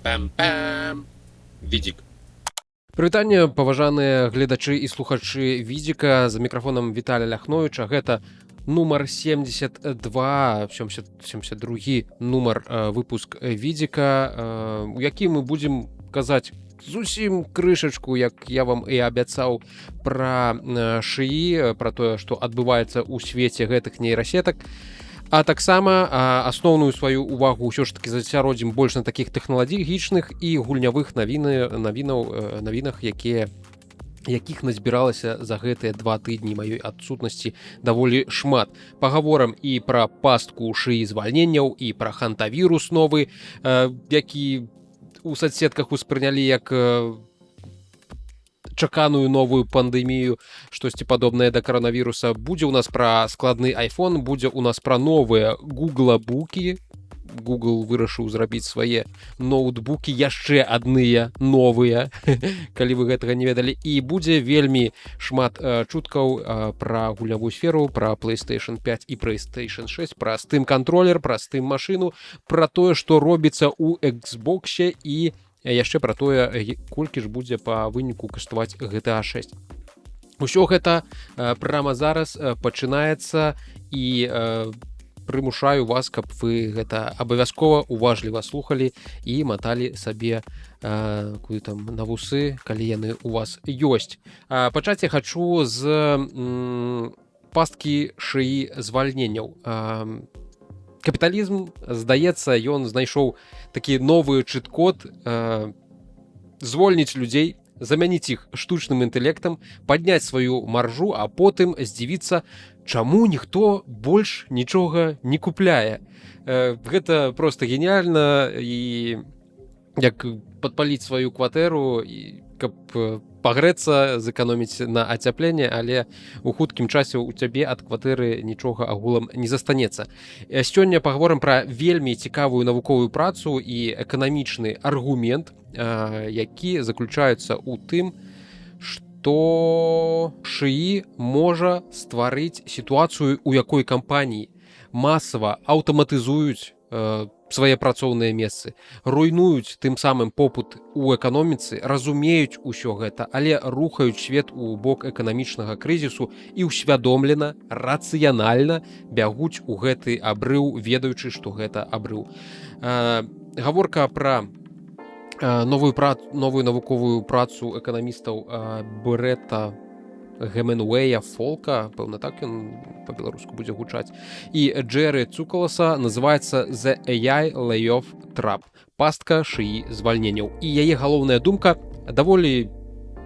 Пам-пам-пам. Відзік. Прывітанне, паважаныя гледачы і слухачы Відзіка, за мікрафонам Віталя Ляхновіча. Гэта нумар 72, 72 нумар выпуск Відзіка, у якім мы будзем казаць зусім крышачку, як я вам і абяцаў, пра шыі, пра тое, што адбываецца ў свеце гэтых нейрасетак. А таксама асноўную сваю увагу ўсё ж такі засяродзім больш на такіх тэхналагічных і гульнявых навінах, якіх назбіралася за гэтыя 2 тыдні маёй адсутнасці даволі шмат. Пагаворам і пра пастку шыі звальненняў, і пра хантавірус новы, які у соцсетках успрынялі як чаканую новую пандэмію, штосьці падобнае да каранавіруса. Будзе ў нас пра складны iPhone, будзе ў нас пра новыя Google-букі. Google вырашыў зрабіць свае ноутбукі, яшчэ адныя новыя, калі вы гэтага не ведалі. І будзе вельмі шмат чуткаў пра гульнявую сферу, пра PlayStation 5 і PlayStation 6, пра Steam кантролер, пра Steam машыну, пра тое, што робіцца ў Xbox і яшчэ пра тое, колькі ж будзе па выніку каштаваць GTA 6. Усё гэта прямо зараз пачынаецца, і прымушаю вас, каб вы гэта абавязкова уважліва слухалі і маталі сабе куды там на вусы, калі яны у вас ёсць. Пачаць я хачу з пасткі шыі звальненняў. Капіталізм, здаецца, ён знайшоў такі новы чыт-код звольніць людзей, замяніць іх штучным інтэлектам, падняць сваю маржу, а потым здзівіцца, чаму ніхто больш нічога не купляе. Гэта проста геніяльна, і як падпаліць сваю кватэру, каб пагрэцца, зэканоміць на ацяпленне, але у хуткім часе у цябе ад кватэры нічога агулам не застанецца. Сёння пагаворым пра вельмі цікавую навуковую працу і эканамічны аргумент, які заключаецца ў тым, што шыі можа стварыць сітуацыю, у якой кампаніі масава аўтаматызуюць свае працоўныя месцы, руйнуюць тым самым попыт у эканоміцы, разумеюць усё гэта, але рухаюць свет у бок эканамічнага крызісу і ўсвядомлена, рацыянальна бягуць у гэты абрыў, ведаючы, што гэта абрыў. Гаворка пра новую навуковую працу эканамістаў Брэта Гемінуэя Фолка, пэўна так ён па-беларуску будзе гучаць, і Джэры Цукаласа, называецца The AI Layoff Trap, пастка шыі звальненняў. І яе галоўная думка даволі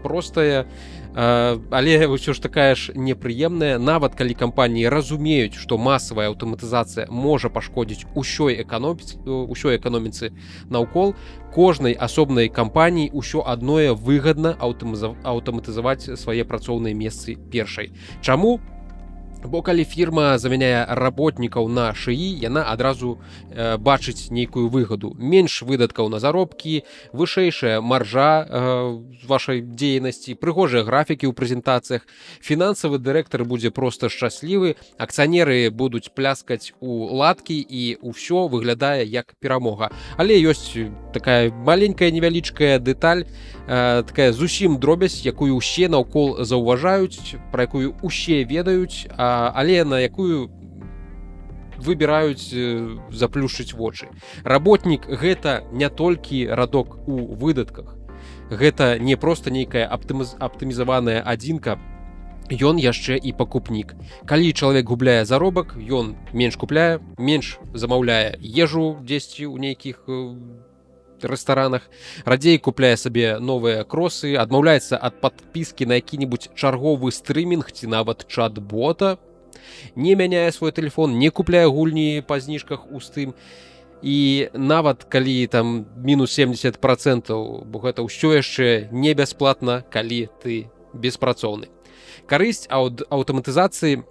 простая, але ўсё ж такая ж непрыемная. Нават калі кампаніі разумеюць, што масавая аўтаматызацыя можа пашкодзіць усёй эканоміцы наўкол, кожнай асобнай кампаніі ўсё адное выгадна аўтаматызаваць свае працоўныя месцы першай. Чаму? Бо калі фірма замяняе работнікаў на шыі, яна адразу бачыць нейкую выгаду. Менш выдаткаў на заробкі, вышэйшая маржа з вашай дзейнасці, прыгожыя графікі ў прэзентацыях, фінансавы дырэктар будзе проста шчаслівы, акцыянеры будуць пляскаць у ладкі, і ўсё выглядае як перамога. Але ёсць такая маленькая невялічкая дэталь, такая зусім дробязь, якую ўсе наўкол заўважаюць, пра якую ўсе ведаюць, але на якую выбіраюць заплюшчыць вочы. Работнік — гэта не толькі радок у выдатках, гэта не проста нейкая аптымізаваная адзінка, ён яшчэ і пакупнік. Калі чалавек губляе заробак, ён менш купляе, менш замаўляе ежу дзесьці ў нейкіх рэстаранах, радзей купляе сабе новыя кросы, адмаўляецца ад падпіскі на які-небудзь чарговы стрымінг ці нават чат-бота, не мяняе свой тэлефон, не купляе гульні па зніжках у Steam. І нават калі там мінус 70%, бо гэта ўсё яшчэ не бясплатна, калі ты беспрацоўны. Карысць ад аўтаматызацыі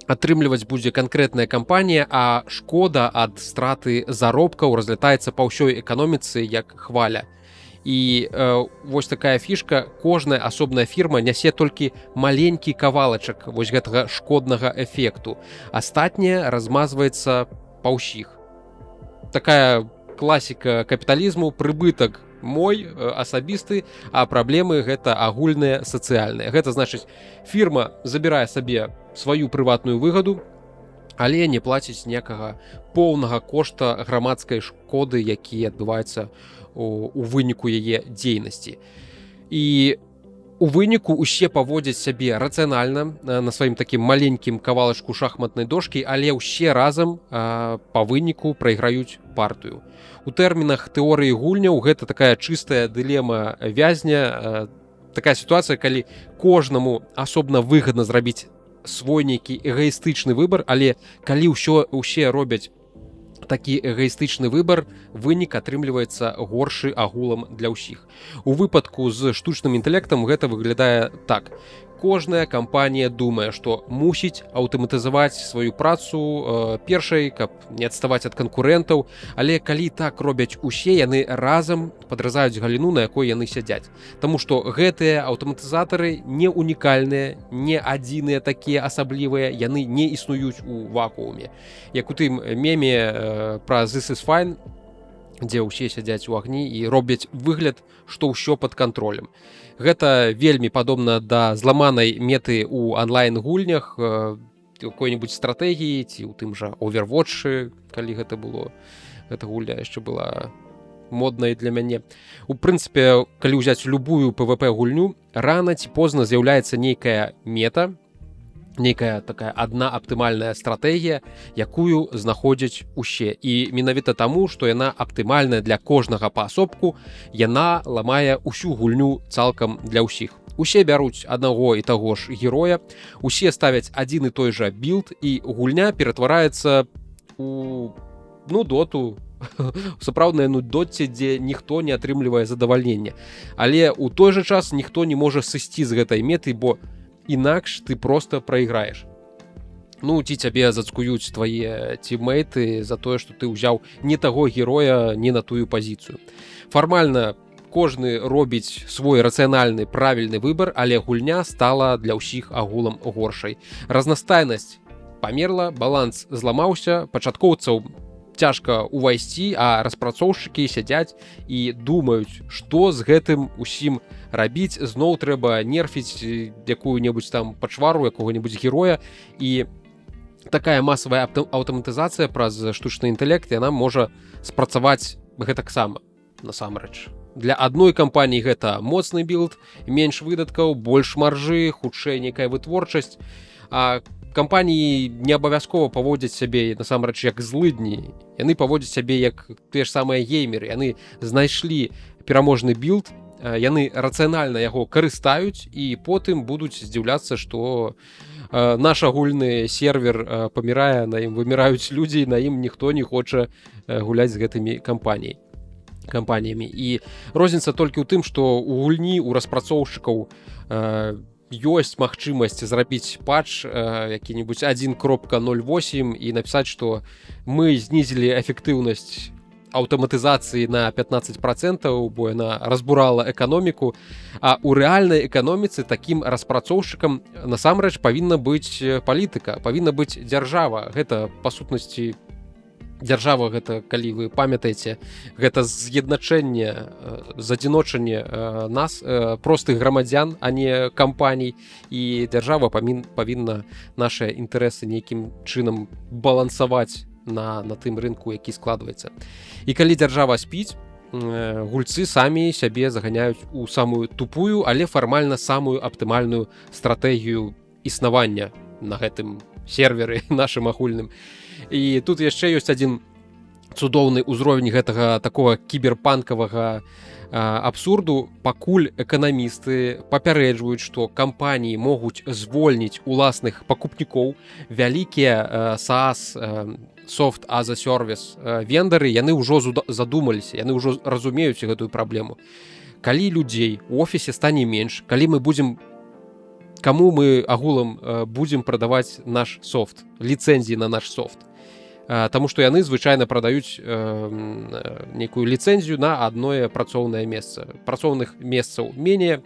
атрымліваць будзе канкрэтная кампанія, а шкода ад страты заробкаў разлятаецца па ўсёй эканоміцы як хваля. І вось такая фішка, кожная асобная фірма нясе толькі маленькі кавалачак вось гэтага шкоднага эфекту. Астатняе размазваецца па ўсіх. Такая класіка капіталізму, прыбытак мой асабісты, а праблемы гэта агульныя сацыяльныя. Гэта значыць, фірма забірае сабе сваю прыватную выгаду, але не плаціць ніякага поўнага кошта грамадскай шкоды, які адбываецца у выніку яе дзейнасці. І у выніку усе паводзяць сябе рацыянальна на сваім такім маленькім кавалачку шахматнай дошкі, але ўсе разам па выніку прайграюць партыю. У тэрмінах тэорыі гульняў гэта такая чыстая дылема вязня, такая сітуацыя, калі кожнаму асобна выгадна зрабіць свой нейкі эгоістычны выбар, але калі ўсе робяць такі эгоістычны выбар, вынік атрымліваецца горшы агулам для ўсіх. У выпадку з штучным інтэлектам гэта выглядае так. Кожная кампанія думае, што мусіць аўтаматызаваць сваю працу першай, каб не адставаць ад канкурэнтаў, але калі так робяць усе, яны разам падразаюць галіну, на якой яны сядзяць. Таму што гэтыя аўтаматызатары не унікальныя, не адзіныя такія асаблівыя, яны не існуюць у вакууме. Як у тым меме пра This is fine, дзе ўсе сядзяць у агні і робяць выгляд, што ўсё пад кантролем. Гэта вельмі падобна да зламанай меты ў онлайн-гульнях, какой-нибудь стратэгіі, ці ў тым жа Overwatch, калі гэта было. Гэта гульня яшчэ была моднай для мяне. У прынцыпе, калі ўзяць любую PvP-гульню, рана ці позна з'яўляецца нейкая мета, нейкая такая адна аптымальная стратэгія, якую знаходзяць усе. І менавіта таму, што яна аптымальная для кожнага паасобку, яна ламае ўсю гульню цалкам для ўсіх. Усе бяруць аднаго і таго ж героя, усе ставяць адзін і той жа білд, і гульня ператвараецца у нудоту, сапраўднае нудоце, дзе ніхто не атрымлівае задавальнення. Але ў той жа час ніхто не можа сысці з гэтай меты, бо інакш ты просто прайграеш. Ці цябе зацкуюць твае тіммейты за тое, што ты ўзяў не таго героя, не на тую пазіцыю. Фармальна кожны робіць свой рацыянальны правільны выбар, але гульня стала для ўсіх агулам горшай. Разнастайнасць памерла, баланс зламаўся, пачаткоўцаў цяжка увайсці, а распрацоўшчыкі сядзяць і думаюць, што з гэтым усім рабіць. Зноў трэба нерфіць якую-небудзь там пачвару, якога-небудзь героя. І такая масавая аўтаматызацыя праз штучны інтэлект, яна можа спрацаваць гэтаксама насамрэч. Для адной кампаніі гэта моцны білд, менш выдаткаў, больш маржы, хутчэй нейкая вытворчасць, а кампаніі не абавязкова паводзяць сябе насамрэч як злыдні. Яны паводзяць сябе як тыя ж самыя геймеры. Яны знайшлі пераможны білд, яны рацыянальна яго карыстаюць і потым будуць здзіўляцца, што наш агульны сервер памірае, на ім выміраюць людзі, на ім ніхто не хоча гуляць з гэтымі кампаніямі. І розніца толькі ў тым, што у гульні у распрацоўшчыкаў ёсць магчымасць зрабіць патч які-нибудь 1.08 і напісаць, што мы знізілі эфектыўнасць аўтаматызацыі на 15%, бо яна разбурала эканоміку, а ў рэальнай эканоміцы такім распрацоўшчыкам насамрэч павінна быць палітыка, павінна быць дзяржава. Гэта па сутнасці дзяржава, гэта, калі вы памятаеце, гэта з'ядначэнне, задзіночанне нас, простых грамадзян, а не кампаній, і дзяржава павінна нашыя інтарэсы нейкім чынам балансаваць на тым рынку, які складваецца. І калі дзяржава спіць, гульцы самі сябе заганяюць у самую тупую, але фармальна самую аптымальную стратэгію існавання на гэтым серверы нашым агульным. І тут яшчэ ёсць адзін цудоўны ўзровень гэтага такога кіберпанкавага абсурду. Пакуль эканамісты папярэджваюць, што кампаніі могуць звольніць уласных пакупнікоў, вялікія SaaS, Soft as a Service вендары, яны ўжо задумаліся, яны ўжо разумеюць гэтую праблему. Калі людзей у офісе стане менш, калі мы будзем каму мы агулам будзем прадаваць наш софт, ліцэнзіі на наш софт. Таму што яны звычайна прадаюць нейкую ліцэнзію на адное працоўнае месца. Працоўных месцаў меней,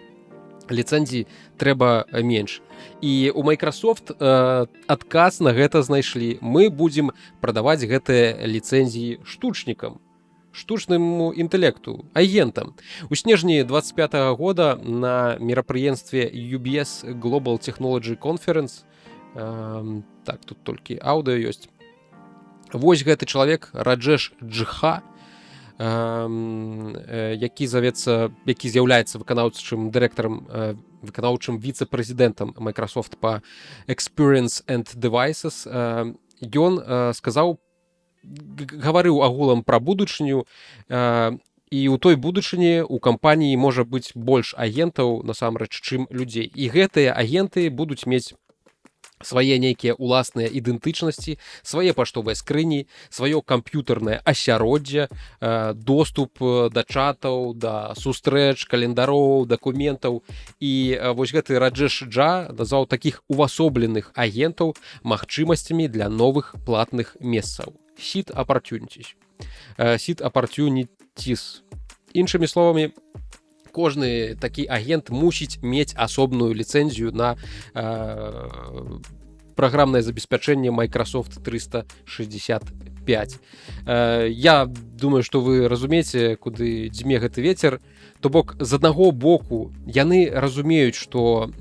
ліцэнзій трэба менш. І у Microsoft адказ на гэта знайшлі. Мы будзем прадаваць гэтыя ліцэнзіі штучнікам. штучнаму інтэлекту, агентам. У снежні 25 года на мерапрыемстве UBS Global Technology Conference, так, тут толькі аўдыо ёсць, вось гэты чалавек Раджеш Джха, які з'яўляецца выканаўчым дырэктарам, выканаўчым віцэ-прэзідэнтам Microsoft па Experience and Devices, ён гаварыў агулам пра будучыню, і ў той будучыні у кампаніі можа быць больш агентаў насамрэч, чым людзей. І гэтыя агенты будуць мець свае нейкія ўласныя ідэнтычнасці, свае паштовыя скрыні, сваё камп'ютарнае асяроддзе, доступ да чатаў, да сустрэч, календароў, дакументаў. І вось гэты Раджеш Джа назваў такіх увасобленых агентаў магчымасцямі для новых платных месцаў. Seed opportunities. Іншымі словамі, кожны такі агент мусіць мець асобную ліцэнзію на праграмнае забеспячэнне Microsoft 365. Я думаю, што вы разумееце, куды дзьме гэты вецер. То бок, з аднаго боку, яны разумеюць, што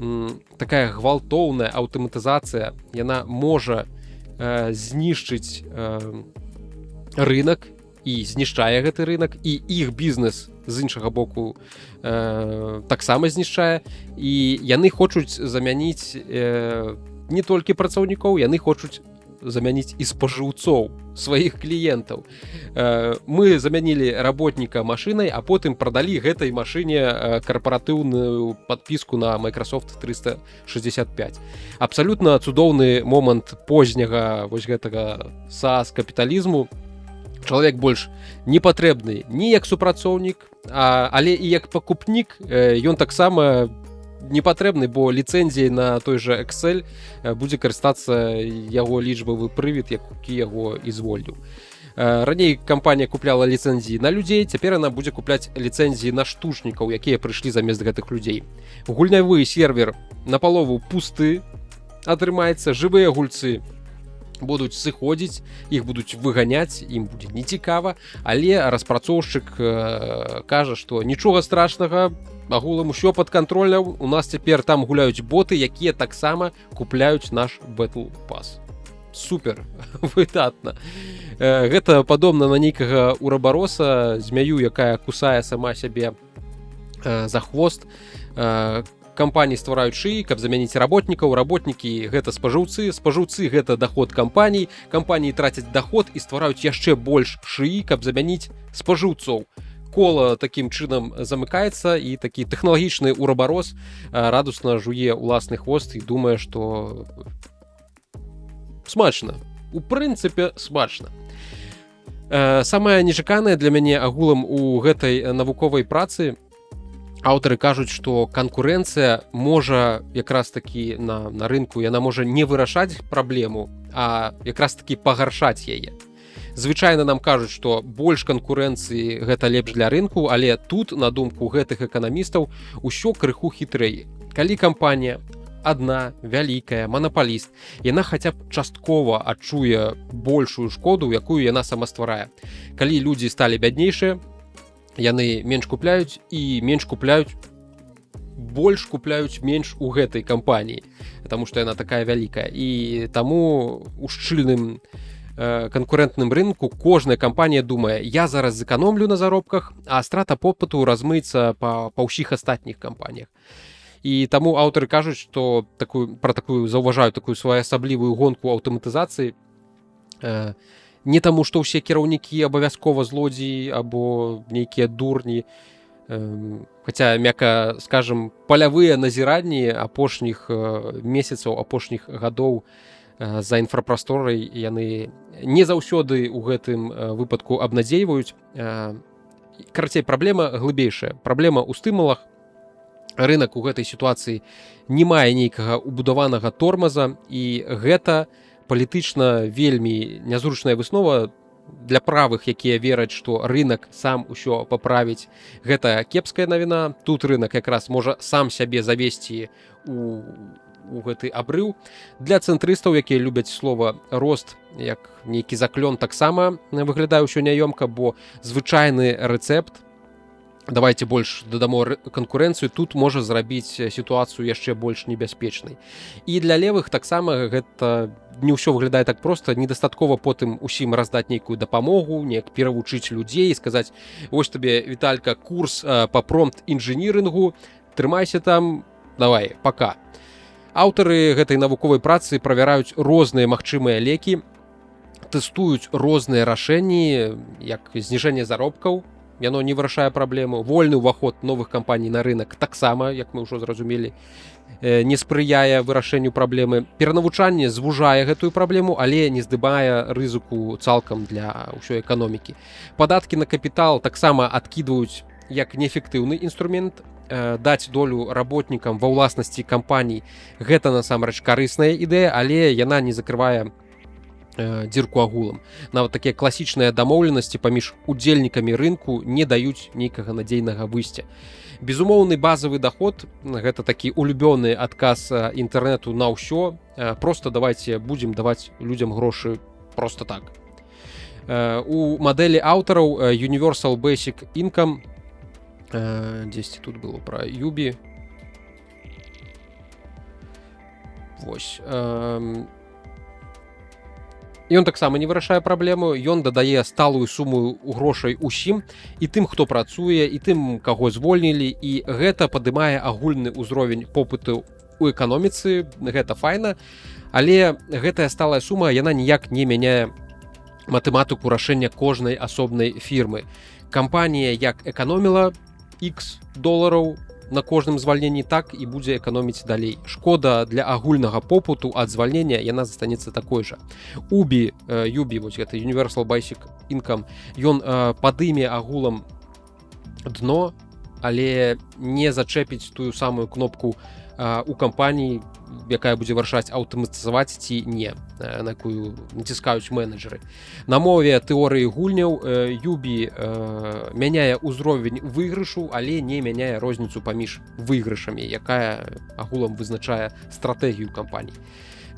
такая гвалтоўная аўтаматызацыя, яна можа знішчыць рынок і знішчае гэты рынок, і іх бізнес з іншага боку таксама знішчае, і яны хочуць замяніць не толькі працаўнікоў, яны хочуць замяніць і спажыўцоў, сваіх кліентаў. Мы замянілі работніка машынай, а потым прадалі гэтай машыне карпаратыўную падпіску на Microsoft 365. Абсалютна цудоўны момант позняга вось гэтага SaaS-капіталізму. Чалавек больш не патрэбны ні як супрацоўнік, але і як пакупнік ён таксама не патрэбны, бо ліцэнзіяй на той жа Excel будзе карыстацца яго лічбавы прывід, які яго і звольніў. Раней кампанія купляла ліцэнзіі на людзей, цяпер яна будзе купляць ліцэнзіі на штучнікаў, якія прыйшлі замест гэтых людзей. Гульнявы сервер напалову пусты атрымаецца, жывыя гульцы будуць сыходзіць, іх будуць выганяць, ім будзе нецікава, але распрацоўшчык кажа, што нічога страшнага, агулам усё пад кантролем, у нас цяпер там гуляюць боты, якія таксама купляюць наш Battle Pass. Супер, выдатна. Гэта падобна на нейкага урабароса, змяю, якая кусае сама сябе за хвост. Кампаніі ствараюць шыі, каб замяніць работнікаў, работнікі гэта спажыўцы, спажыўцы гэта даход кампаній, кампаніі трацяць даход і ствараюць яшчэ больш шыі, каб замяніць спажыўцоў. Кола такім чынам замыкаецца, і такі тэхналагічны урабарос радусна жуе ўласны хвост і думае, што смачна. У прынцыпе, смачна. Самае нечаканае для мяне агулам у гэтай навуковай працы, аўтары кажуць, што канкурэнцыя можа якраз такі на рынку, яна можа не вырашаць праблему, а якраз такі пагаршаць яе. Звычайна нам кажуць, што больш канкурэнцыі гэта лепш для рынку, але тут, на думку гэтых эканамістаў, усё крыху хітрэй. Калі кампанія адна, вялікая, манапаліст, яна хаця б часткова адчуе большую шкоду, якую яна сама стварае. Калі людзі сталі бяднейшыя, яны менш купляюць і менш купляюць, больш купляюць менш у гэтай кампаніі, таму што яна такая вялікая. І таму у шчыльным канкурэнтным рынку кожная кампанія думае, я зараз зэканомлю на заробках, а страта попыту размыецца па ўсіх астатніх кампаніях. І таму аўтары кажуць, што заўважаюць такую своеасаблівую гонку аўтаматызацыі, не таму, што ўсе кіраўнікі абавязкова злодзеі або нейкія дурні, хаця, мякка скажам, палявыя назіранні апошніх месяцаў, апошніх гадоў за інфрапрасторай яны не заўсёды ў гэтым выпадку абнадзейваюць. Карацей, праблема глыбейшая. Праблема ў стымулах. Рынак у гэтай сітуацыі не мае нейкага убудаванага тормаза, і гэта палітычна вельмі нязручная выснова для правых, якія вераць, што рынак сам усё паправіць. Гэта кепская навіна. Тут рынак якраз можа сам сябе завесці у у гэты абрыў. Для цэнтрыстаў, якія любяць слова рост як нейкі заклён, таксама выглядае ўсё няёмка, бо звычайны рэцэпт, давайте больш дадамо канкурэнцыю, тут можа зрабіць сітуацыю яшчэ больш небяспечнай. І для левых таксама гэта не ўсё выглядае так проста, недастаткова потым усім раздаць нейкую дапамогу, неяк перавучыць людзей і сказаць: вось табе, Віталька, курс па промпт-інжынірынгу, трымайся там, давай, пока. Аўтары гэтай навуковай працы правяраюць розныя магчымыя лекі, тэстуюць розныя рашэнні, як зніжэнне заробкаў, яно не вырашае праблему. Вольны ўваход новых кампаній на рынок таксама, як мы ўжо зразумелі, не спрыяе вырашэнню праблемы. Перанавучанне звужае гэтую праблему, але не здымае рызыку цалкам для ўсёй эканомікі. Падаткі на капітал таксама адкідваюць як неэфектыўны інструмент. Даць долю работнікам ва ўласнасці кампаній — гэта насамрэч карысная ідэя, але яна не закрывае дзірку агулам. Нават такія класічныя дамоўленасці паміж удзельнікамі рынку не даюць нейкага надзейнага выйсця. Безумоўны базавы даход — гэта такі улюбёны адказ інтэрнэту на ўсё. Просто давайте будзем даваць людзям грошы просто так. У мадэлі аўтараў Universal Basic Income, дзесьці тут было пра Юбі. Вось. Ён таксама не вырашае праблему, ён дадае сталую суму грошай усім, і тым, хто працуе, і тым, каго звольнілі, і гэта падымае агульны ўзровень попыту у эканоміцы. Гэта файна, але гэтая сталая сума, яна ніяк не мяняе матэматыку рашэння кожнай асобнай фірмы. Кампанія як эканоміла X долараў на кожным звальненні, так і будзе эканоміць далей. Шкода для агульнага попыту ад звальнення, яна застанецца такой жа. Юбі, вось гэта Universal Basic Income, ён падыме агулам дно, але не зачэпіць тую самую кнопку у кампаніі, якая будзе вырашаць, аўтаматызаваць ці не, на якую націскаюць менеджеры. На мове тэорыі гульняў Юбі мяняе ўзровень выйгрышу, але не мяняе розніцу паміж выйгрышамі, якая агулам вызначае стратэгію кампаній.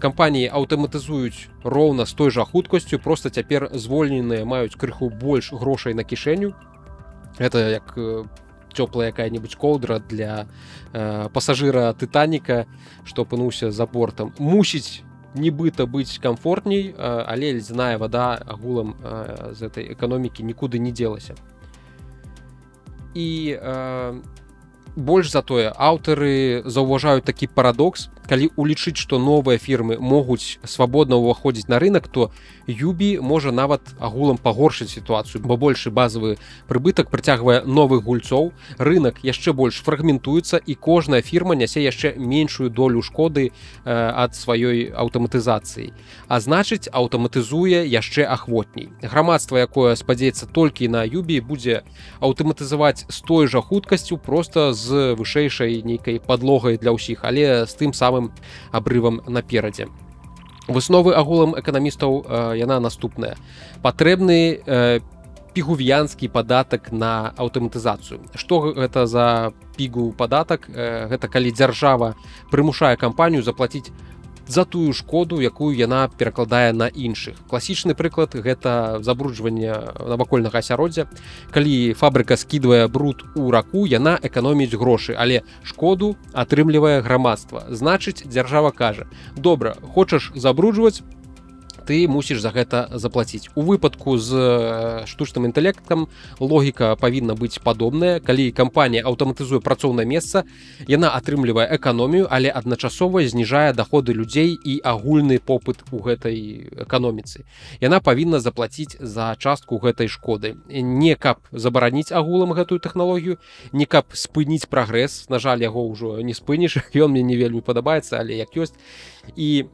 Кампаніі аўтаматызуюць роўна з той жа хуткасцю, проста цяпер звольненыя маюць крыху больш грошай на кішэню. Гэта як цёплая якая-небудзь коўдра для пасажыра Тытаніка, што апынуўся за бортам. Мусіць нібыта быць камфортней, але ледзяная вада агулам з этой эканомікі нікуды не дзелася. І больш за тое, аўтары заўважаюць такі парадокс. Калі улічыць, што новыя фірмы могуць свабодна ўваходзіць на рынок, то Юбі можа нават агулам пагоршыць сітуацыю, бо большы базавы прыбытак прыцягвае новых гульцоў, рынок яшчэ больш фрагментуецца, і кожная фірма нясе яшчэ меншую долю шкоды ад сваёй аўтаматызацыі. А значыць, аўтаматызуе яшчэ ахвотней. Грамадства, якое спадзяецца толькі на Юбі, будзе аўтаматызаваць з той жа хуткасцю, проста з вышэйшай нейкай падлогай для ўсіх, але з тым самым абрывам наперадзе. Высновы агулам эканамістаў яна наступная. Патрэбны пігувянскі падатак на аўтаматызацыю. Што гэта за пігу падатак? Гэта калі дзяржава прымушае кампанію заплаціць за тую шкоду, якую яна перакладае на іншых. Класічны прыклад — гэта забруджванне навакольнага асяроддзя. Калі фабрыка скідвае бруд у раку, яна эканоміць грошы, але шкоду атрымлівае грамадства. Значыць, дзяржава кажа: добра, хочаш забруджваць, ты мусіш за гэта заплаціць. У выпадку з штучным інтэлектам логіка павінна быць падобная. Калі кампанія аўтаматызуе працоўнае месца, яна атрымлівае эканомію, але адначасова зніжае даходы людзей і агульны попыт у гэтай эканоміцы. Яна павінна заплаціць за частку гэтай шкоды. Не каб забараніць агулам гэтую тэхналогію, не каб спыніць прагрэс. На жаль, яго ўжо не спыніш, ён мне не вельмі падабаецца, але як ёсць. І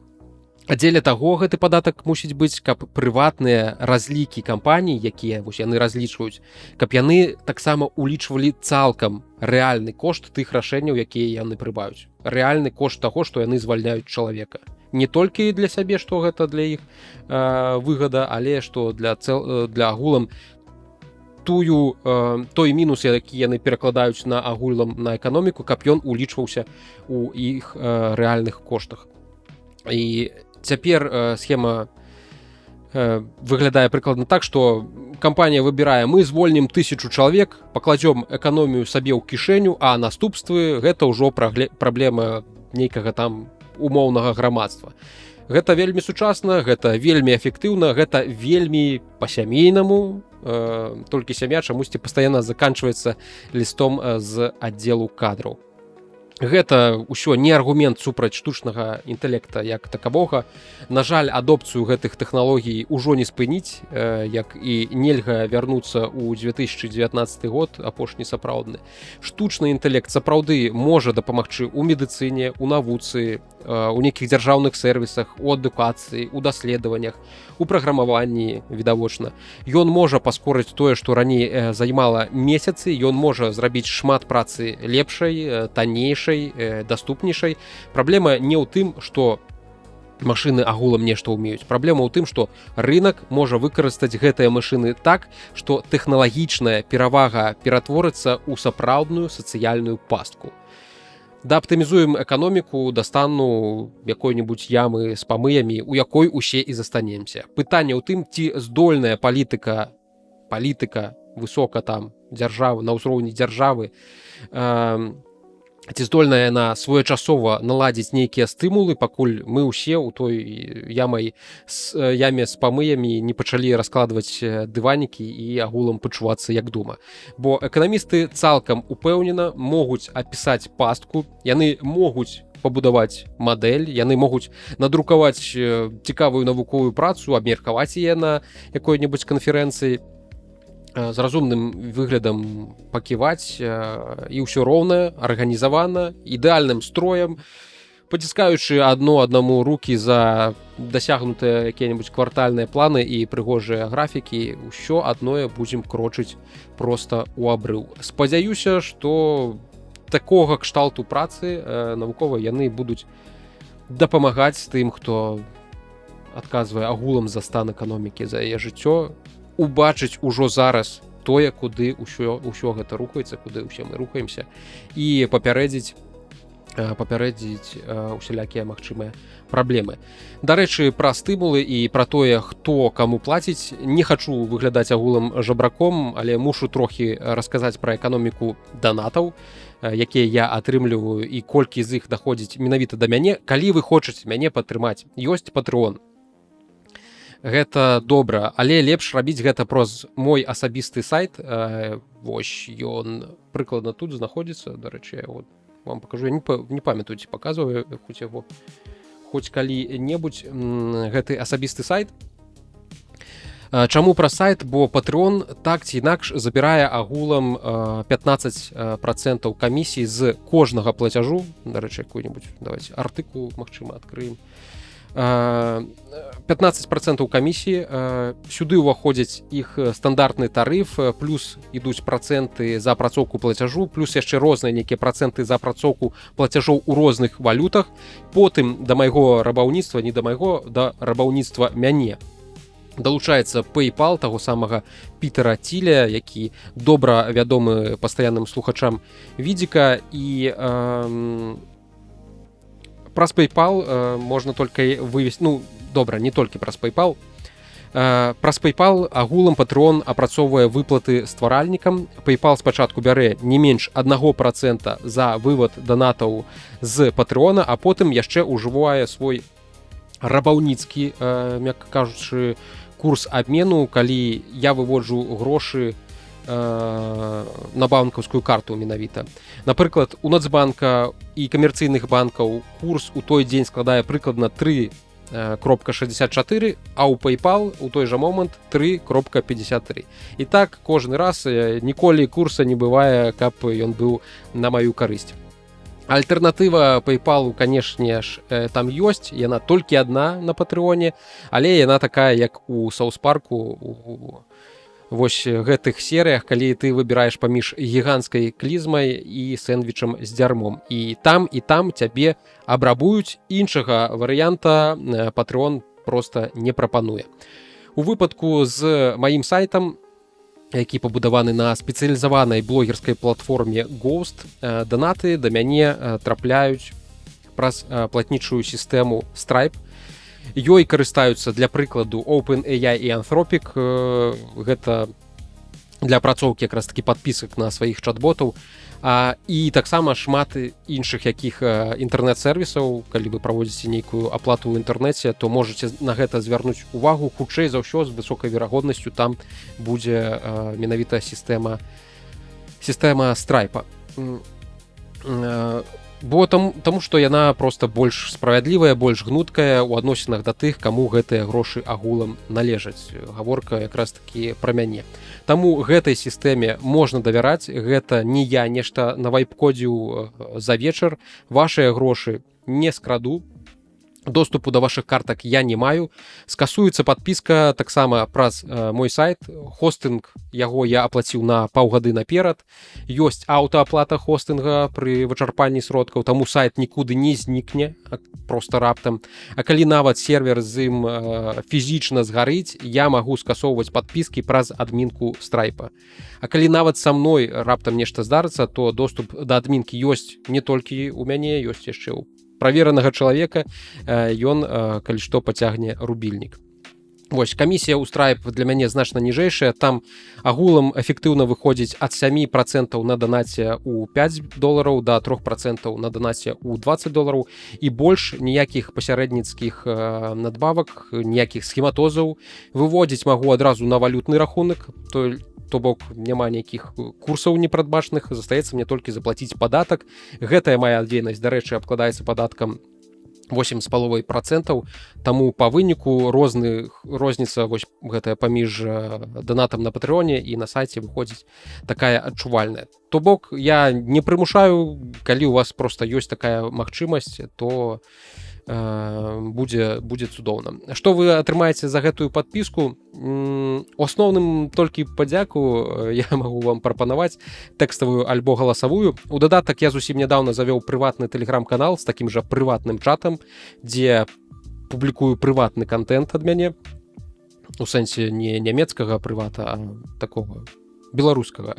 дзеля таго гэты падатак мусіць быць, каб прыватныя разлікі кампаній, якія вось яны разлічваюць, каб яны таксама улічвалі цалкам рэальны кошт тых рашэнняў, якія яны прымаюць. Рэальны кошт таго, што яны звальняюць чалавека. Не толькі для сябе, што гэта для іх выгада, але што для агулам той мінус, які яны перакладаюць на агулам на эканоміку, каб ён улічваўся у іх рэальных коштах. І цяпер схема выглядае прыкладна так, што кампанія выбірае: мы звольнім 1000 чалавек, пакладзём эканомію сабе ў кішэню, а наступствы гэта ўжо праблема нейкага там умоўнага грамадства. Гэта вельмі сучасна, гэта вельмі эфектыўна, гэта вельмі па-сямейнаму, толькі сям'я чамусьці пастаянна заканчваецца лістом з аддзелу кадраў. Гэта ўсё не аргумент супраць штучнага інтэлекта як такавога. На жаль, адопцыю гэтых тэхналогій ужо не спыніць, як і нельга вярнуцца ў 2019 год, апошні сапраўдны. Штучны інтэлект сапраўды можа дапамагчы ў медыцыне, у навуцы, у нейкіх дзяржаўных сервісах, у адукацыі, у даследаваннях, у праграмаванні, відавочна. Ён можа паскорыць тое, што раней займала месяцы, ён можа зрабіць шмат працы лепшай, таннейшай, даступнейшай. Праблема не ў тым, што машыны агулам нешта ўмеюць. Праблема ў тым, што рынак можа выкарыстаць гэтыя машыны так, што тэхналагічная перавага ператворыцца ў сапраўдную сацыяльную пастку. Дааптымізуем эканоміку да стану якой-небудзь ямы з памыямі, у якой усе і застанемся. Пытанне ў тым, ці здольная палітыка высока там дзяржавы, на ўзроўні дзяржавы, ці здольная яна своечасова наладзіць нейкія стымулы, пакуль мы ўсе ў той яме з памыямі не пачалі раскладваць дыванікі і агулам пачувацца як дома. Бо эканамісты цалкам упэўнена могуць апісаць пастку, яны могуць пабудаваць мадэль, яны могуць надрукаваць цікавую навуковую працу, абмеркаваць яе на якой-небудзь канферэнцыі, з разумным выглядам паківаць, і ўсё роўна, арганізавана, ідэальным строем, паціскаючы аднаму рукі за дасягнутыя якія-небудзь квартальныя планы і прыгожыя графікі, ўсё адное будзем крочыць проста ў абрыў. Спадзяюся, што такога кшталту працы навуковай яны будуць дапамагаць тым, хто адказвае агулам за стан эканомікі, за яе жыццё, убачыць ужо зараз тое, куды ўсё гэта рухаецца, куды ўсе мы рухаемся, і папярэдзіць усялякія магчымыя праблемы. Дарэчы, пра стымулы і пра тое, хто каму плаціць, не хачу выглядаць агулам жабраком, але мушу трохі расказаць пра эканоміку данатаў, якія я атрымліваю і колькі з іх даходзіць менавіта да мяне. Калі вы хочаце мяне падтрымаць, ёсць Patreon. Гэта добра, але лепш рабіць гэта праз мой асабісты сайт. Вось ён прыкладна тут знаходзіцца. Дарэчы, я вам пакажу, я не памятаю, ці паказваю хоць калі-небудзь гэты асабісты сайт. Чаму пра сайт? Бо Patreon так ці інакш забірае агулам 15% камісій з кожнага плацяжу. Дарэчы, якой-небудзь, давайте, артыкул, магчыма, адкрыем. 15% камісіі, сюды ўваходзяць іх стандартны тарыф, плюс ідуць працэнты за апрацоўку плацяжу, плюс яшчэ розныя нейкія працэнты за апрацоўку плацяжоў у розных валютах. Потым да майго рабаўніцтва, не да майго, да рабаўніцтва мяне далучаецца PayPal таго самага Пітера Тіля, які добра вядомы пастаянным слухачам Відзіка, і праз PayPal можна толькі вывесці, добра, не толькі праз PayPal. Праз PayPal агулам Patreon апрацоўвае выплаты стваральнікам. PayPal спачатку бярэ не менш 1% за вывад данатаў з Patreon, а потым яшчэ ўжывае свой рабаўніцкі, мякка кажучы, курс абмену, калі я выводжу грошы на банкаўскую карту менавіта. Напрыклад, у Нацбанка і камерцыйных банкаў курс у той дзень складае прыкладна 3,64, а ў PayPal у той жа момант 3,53. І так кожны раз, ніколі курса не бывае, каб ён быў на маю карысць. Альтэрнатыва PayPal, канешне ж, там ёсць, яна толькі адна на Патрэоне, але яна такая, як у Саус-парку, вось гэтых серыях, калі ты выбіраеш паміж гіганцкай клізмай і сэндвічам з дзярмом. І там цябе абрабуюць, іншага варыянта Patreon проста не прапануе. У выпадку з маім сайтам які пабудаваны на спецыялізаванай блогерскай платформе Ghost, данаты да мяне трапляюць праз платнічую сістэму Stripe. Ёй карыстаюцца, для прыкладу, OpenAI і Anthropic. Гэта для апрацоўкі якраз такі падпісак на сваіх чат-ботаў. І таксама шмат іншых якіх інтэрнэт-сервісаў. Калі вы праводзіце нейкую аплату ў інтэрнэце, то можаце на гэта звярнуць увагу. Хутчэй за ўсё, з высокай верагоднасцю там будзе менавіта сістэма Stripe. Бо таму што яна проста больш справядлівая, больш гнуткая ў адносінах да тых, каму гэтыя грошы агулам належаць. Гаворка якраз такі пра мяне. Таму гэтай сістэме можна давяраць. Гэта не я нешта навайпкодзіў за вечар. Вашыя грошы не скраду. Доступу да вашых картак я не маю. Скасуецца падпіска таксама праз мой сайт. Хостынг яго я аплаціў на паўгады наперад. Ёсць аўтааплата хостынга пры вычарпанні сродкаў, таму сайт нікуды не знікне проста раптам. А калі нават сервер з ім фізічна згарыць, я магу скасоўваць падпіскі праз адмінку Stripe. А калі нават са мной раптам нешта здарыцца, то доступ да адмінкі ёсць не толькі ў мяне, ёсць яшчэ ў праверанага чалавека, ён, калі што, пацягне рубільнік. Вось, камісія ў Stripe для мяне значна ніжэйшая. Там агулам эфектыўна выходзіць ад 7% на данаце ў $5 да 3% на данаце ў $20 і больш ніякіх пасярэдніцкіх надбавак, ніякіх схематозаў. Выводзіць магу адразу на валютны рахунак, то бок няма нейкіх курсаў непрадбачаных, застаецца мне толькі заплаціць падатак. Гэтая моя дзейнасць, дарэчы, абкладаецца падаткам 8,5%, таму па выніку розніца вось гэтая паміж данатам на Патрэоне і на сайце выходзіць такая адчувальная. То бок я не прымушаю, калі у вас проста ёсць такая магчымасць, то будзе цудоўна. Што вы атрымаеце за гэтую падпіску? У асноўным толькі падзяку я магу вам прапанаваць тэкставую альбо галасавую. У дадатак я зусім нядаўна завёў прыватны тэлеграм-канал з такім жа прыватным чатам, дзе публікую прыватны контент ад мяне. У сэнсе не нямецкага прывата, а такога беларускага.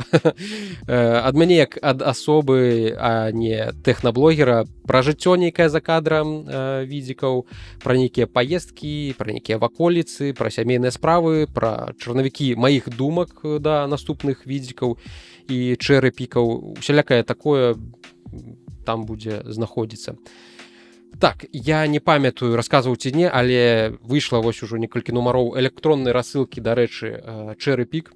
Ад мяне як ад асобы, а не тэхнаблогера, пра жыццё нейкае за кадрам відзікаў, пра нейкія паездкі, пра нейкія ваколіцы, пра сямейныя справы, пра чарнавікі маіх думак да наступных відзікаў і чэрэ-пікаў. Усялякае такое там будзе знаходзіцца. Так, я не памятаю, расказваў ці не, але выйшла вось ужо некалькі нумароў электроннай рассылкі, дарэчы, чэрэ-пік,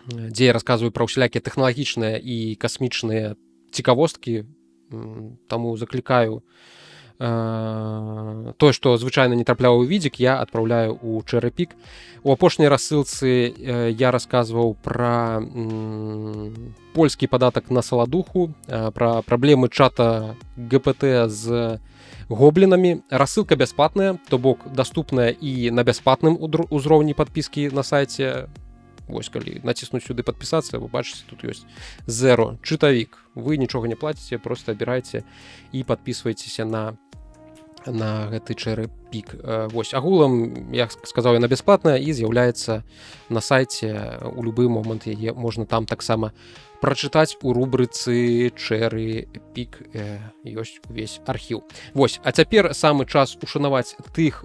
дзе я расказваю пра ўсялякія тэхналагічныя і касмічныя цікавосткі. Таму заклікаю тое, што звычайна не трапляў у відзік, я адпраўляю ў чэрэ-пік. У апошняй рассылцы я расказваў пра польскі падатак на саладуху, пра праблемы чата ГПТ з гоблінамі. Рассылка бясплатная, то бок даступная і на бясплатным узроўні падпіскі на сайце. Вось, калі націснуць сюды падпісацца, вы бачыце, тут ёсць зеро, чытавік. Вы нічога не плаціце, проста абірайце і падпісвайцеся на гэты чэрэ-пік. Вось, агулам, як сказаў, яна бясплатная і з'яўляецца на сайце. У любы момант яе можна там таксама прачытаць у рубрыцы чэрэ-пік. Ёсць увесь архіў. Вось, а цяпер самы час ушанаваць тых,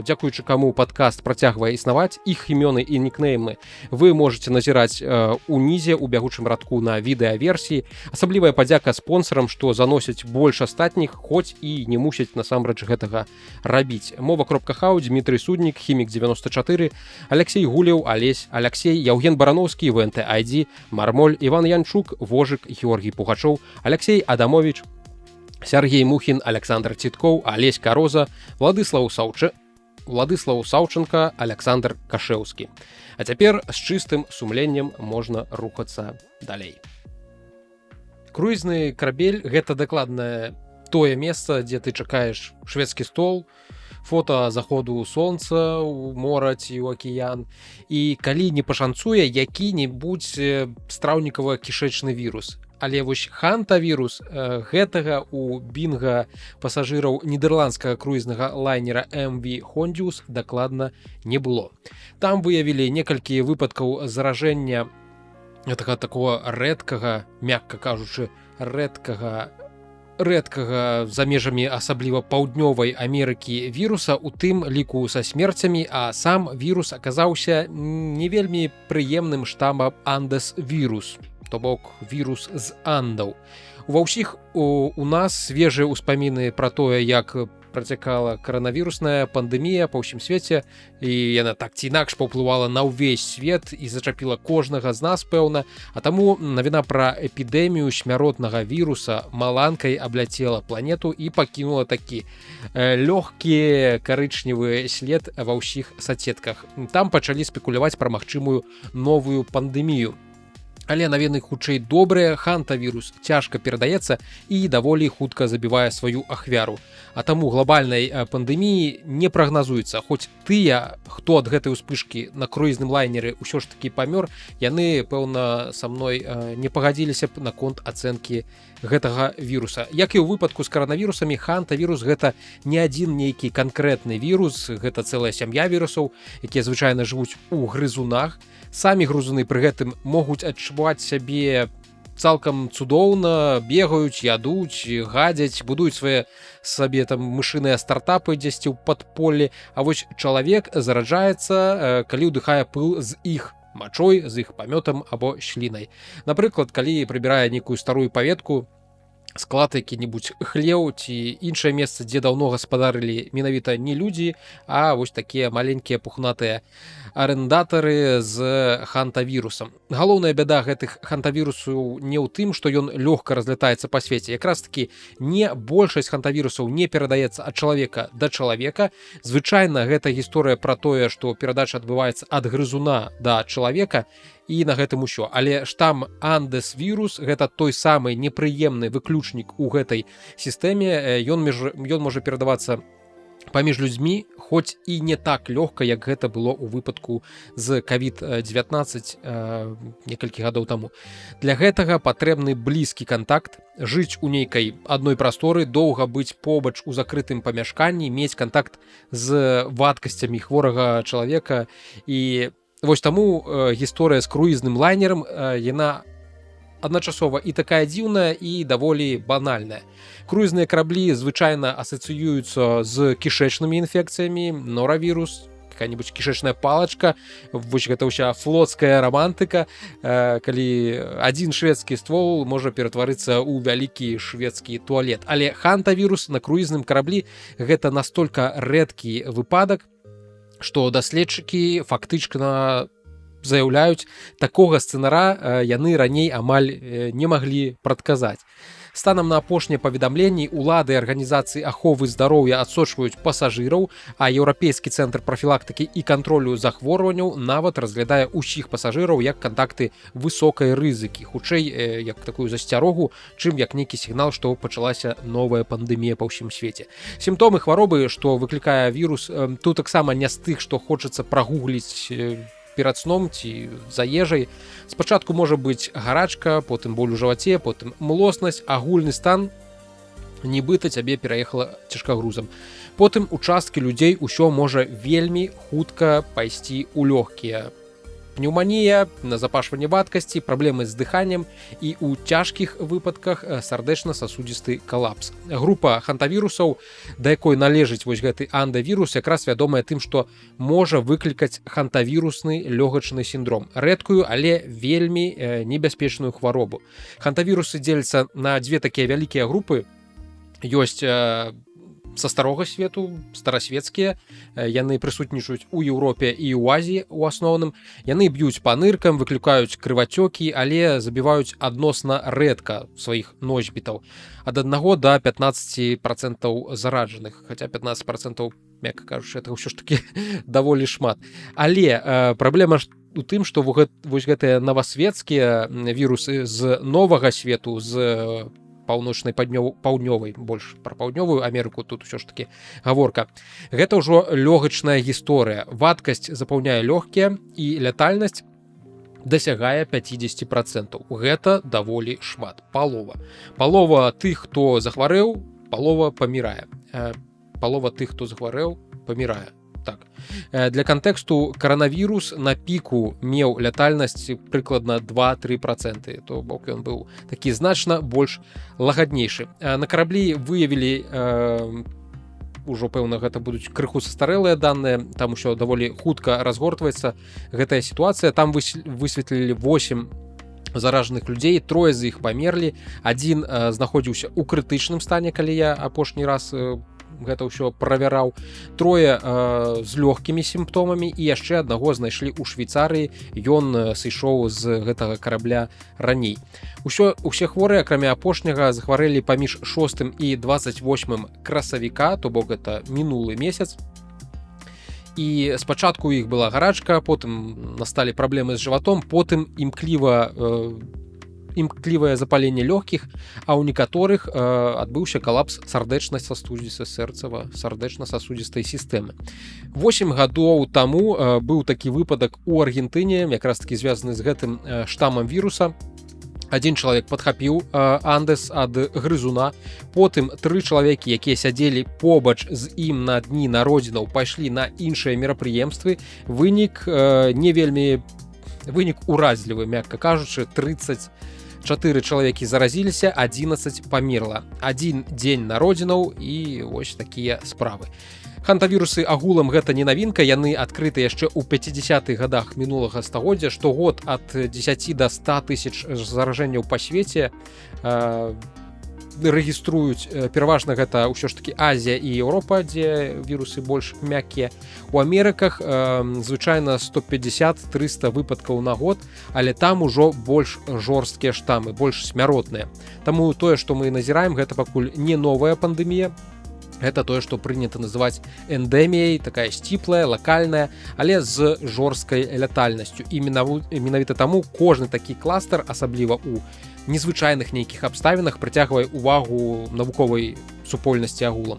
дзякуючы каму падкаст працягвае існаваць. Іх імёны і нікнеймы вы можете назіраць унізе ў бягучым радку на відэаверсіі. Асаблівая падзяка спонсарам, што заносяць больш астатніх, хоць і не мусяць насамрэч гэтага рабіць. Мова.хау, Дмітрый Суднік, Хімік 94, Алексей Гулеў, Алексей, Яўген Барановскі, ВНТ ID, Мармоль, Іван Янчук, Вожык, Георгій Пугачоў, Алексей Адамович, Сергей Мухін, Александр Ціткоў, Алесь Кароза, Владыслаў Саўченка, Александр Кашэўскі. А цяпер з чыстым сумленнем можна рухацца далей. Круізны карабель — гэта дакладна тое месца, дзе ты чакаеш шведскі стол, фота заходу сонца ў мора ці ў акіян, і калі не пашанцуе які-небудзь страўнікава-кішэчны вірус. Але вось хантавірус гэтага у бінга пасажыраў нідэрландскага круізнага лайнера MV Hondius дакладна не было. Там выявілі некалькі выпадкаў заражэння гэтага такого рэдкага, мякка кажучы, рэдкага за межамі асабліва паўднёвай Амерыкі віруса, у тым ліку са смерцямі, а сам вірус аказаўся не вельмі прыемным штамам Андес вірус, то бок вірус з Андаў. Ва ўсіх у нас свежыя ўспаміны пра тое, як працякала каранавірусная пандэмія па ўсім свеце, і яна так ці інакш паўплывала на ўвесь свет і зачапіла кожнага з нас, пэўна. А таму навіна пра эпідэмію смяротнага віруса маланкай абляцела планету і пакінула такі лёгкі карычневы след ва ўсіх соцсетках. Там пачалі спекуляваць пра магчымую новую пандэмію. Але навіны хутчэй добрыя, хантавірус цяжка перадаецца і даволі хутка забівае сваю ахвяру. А таму глобальнай пандэміі не прагназуецца. Хоць тыя, хто ад гэтай успышкі на круізным лайнеры ўсё ж такі памёр, яны, пэўна, са мной не пагадзіліся б наконт ацэнкі гэтага віруса. Як і ў выпадку з каранавірусамі, хантавірус гэта не адзін нейкі канкрэтны вірус, гэта цэлая сям'я вірусаў, якія звычайна жывуць у грызунах. Самі грызуны пры гэтым могуць адчуваць сябе цалкам цудоўна, бегаюць, ядуць, гадзяць, будуюць свае сабе там мышыныя стартапы дзесьці ў падполлі. А вось чалавек зараджаецца, калі ўдыхае пыл з іх мачой, з іх памётам або слінай. Напрыклад, калі прыбірае нейкую старую паветку, склад які-небудзь хлеў ці іншае месца, дзе даўно гаспадарылі менавіта не людзі, а вось такія маленькія пухнатыя арэндатары з хантавірусам. Галоўная бяда гэтых хантавірусаў не ў тым, што ён лёгка разлятаецца па свеце. Якраз такі не большасць хантавірусаў не перадаецца ад чалавека да чалавека. Звычайна гэта гісторыя пра тое, што перадача адбываецца ад грызуна да чалавека, і на гэтым усё. Але штам Андес вірус гэта той самы непрыемны выключнік у гэтай сістэме. Ён можа перадавацца паміж людзьмі, хоць і не так лёгка, як гэта было ў выпадку з COVID-19 некалькі гадоў таму. Для гэтага патрэбны блізкі кантакт, жыць у нейкай адной прасторы, доўга быць побач у закрытым памяшканні, мець кантакт з вадкасцямі хворага чалавека. І вось таму гісторыя з круізным лайнерам, яна адначасова і такая дзіўная, і даволі банальная. Круізныя караблі звычайна асацыююцца з кішэчнымі інфекцыямі, норавірус, какая-нибудь кішэчная палачка, вось гэта ўся флотская романтыка, калі адзін шведскі ствол можа ператварыцца ў вялікі шведскі туалет. Але хантавірус на круізным караблі гэта настолькі рэдкі выпадак, што даследчыкі фактычна заяўляюць, такога сцэнара яны раней амаль не маглі прадказаць. Станам на апошнія паведамленні улады арганізацыі аховы здароўя адсочваюць пасажыраў, а Еўрапейскі цэнтр прафілактыкі і кантролю захворванняў нават разглядае ўсіх пасажыраў як кантакты высокай рызыкі, хутчэй як такую засцярогу, чым як нейкі сігнал, што пачалася новая пандэмія па ўсім свеце. Сімптомы хваробы, што выклікае вірус, тут таксама не з тых, што хочацца прагугліць перад сном ці за ежай. Спачатку можа быць гарачка, потым боль у жываце, потым млоснасць, агульны стан, нібыта цябе пераехала цяжкагрузам. Потым у часткі людзей усё можа вельмі хутка пайсці ў лёгкія. Пнеўманія, назапашванне вадкасці, праблемы з дыханнем і ў цяжкіх выпадках сардэчна-сасудзісты калапс. Група хантавірусаў, да якой належыць вось гэты андавірус, якраз вядомая тым, што можа выклікаць хантавірусны лёгачны сіндром. Рэдкую, але вельмі небяспечную хваробу. Хантавірусы дзеляцца на дзве такія вялікія групы. Ёсць са старога свету, старасветскія, яны прысутнічаюць у Еўропе і ў Азіі у асноўным. Яны б'юць па ныркам, выклікаюць крывацёкі, але забіваюць адносна рэдка сваіх носьбітаў. Ад 1 до 15% зараджаных, хаця 15%, мякка кажучы, это ўсё ж такі даволі шмат. Але праблема у тым, што вось гэтыя новасветскія вірусы з новага свету, з паўночнай паўднёвай, больш пра паўднёвую Амерыку тут усё ж такі гаворка. Гэта ўжо лёгачная гісторыя. Вадкасць запаўняе лёгкія і лятальнасць дасягае 50%. Гэта даволі шмат. Палова тых, хто захварэў, палова памірае. Палова тых, хто захварэў, памірае. Так. Для кантэксту, каранавірус на піку меў лятальнасць прыкладна 2-3%. То бок ён быў такі значна больш лагаднейшы. На караблі выявілі ужо, пэўна, гэта будуць крыху састарэлыя даныя, там усё даволі хутка разгортваецца гэтая сітуацыя. Там высветлілі 8 заражаных людзей, 3 з іх памерлі, 1 знаходзіўся ў крытычным стане, калі я апошні раз гэта ўсё правяраў, 3 з лёгкімі сімптомамі і яшчэ аднаго знайшлі ў Швейцарыі, ён сышоў з гэтага карабля раней. Усе хворыя, акрамя апошняга, захварэлі паміж 6 і 28 красавіка, то бок гэта мінулы месяц. І спачатку у іх была гарачка, потым насталі праблемы з жыватом, потым імклівае запаленне лёгкіх, а ў некаторых адбыўся калапс сардэчна-сасудзістай сардэчна-сасудзістай сістэмы. 8 гадоў таму быў такі выпадак у Аргентыне, якраз такі звязаны з гэтым штамам віруса. 1 чалавек падхапіў андэс ад грызуна, потым 3 чалавекі, якія сядзелі побач з ім на дні народзінаў, пайшлі на іншыя мерапрыемствы. Вынік уразлівы, мякка кажучы, 34 чалавекі заразіліся, 11 памерла. 1 дзень народзінаў і вось такія справы. Хантавірусы агулам гэта не навінка, яны адкрыты яшчэ ў 50-х гадах мінулага стагоддзя. Штогод ад 10 до 100 тысяч заражэнняў па свеце рэгіструюць. Пераважна гэта ўсё ж такі Азія і Еўропа, дзе вірусы больш мяккія. У Амерыках звычайна 150-300 выпадкаў на год, але там ужо больш жорсткія штамы, больш смяротныя. Таму тое, што мы назіраем, гэта пакуль не новая пандэмія. Гэта тое, што прынята называць эндэміяй, такая сціплая, лакальная, але з жорсткай лятальнасцю. І менавіта таму кожны такі кластер, асабліва ў незвычайных нейкіх абставінах, прыцягвае ўвагу навуковай супольнасці агулам.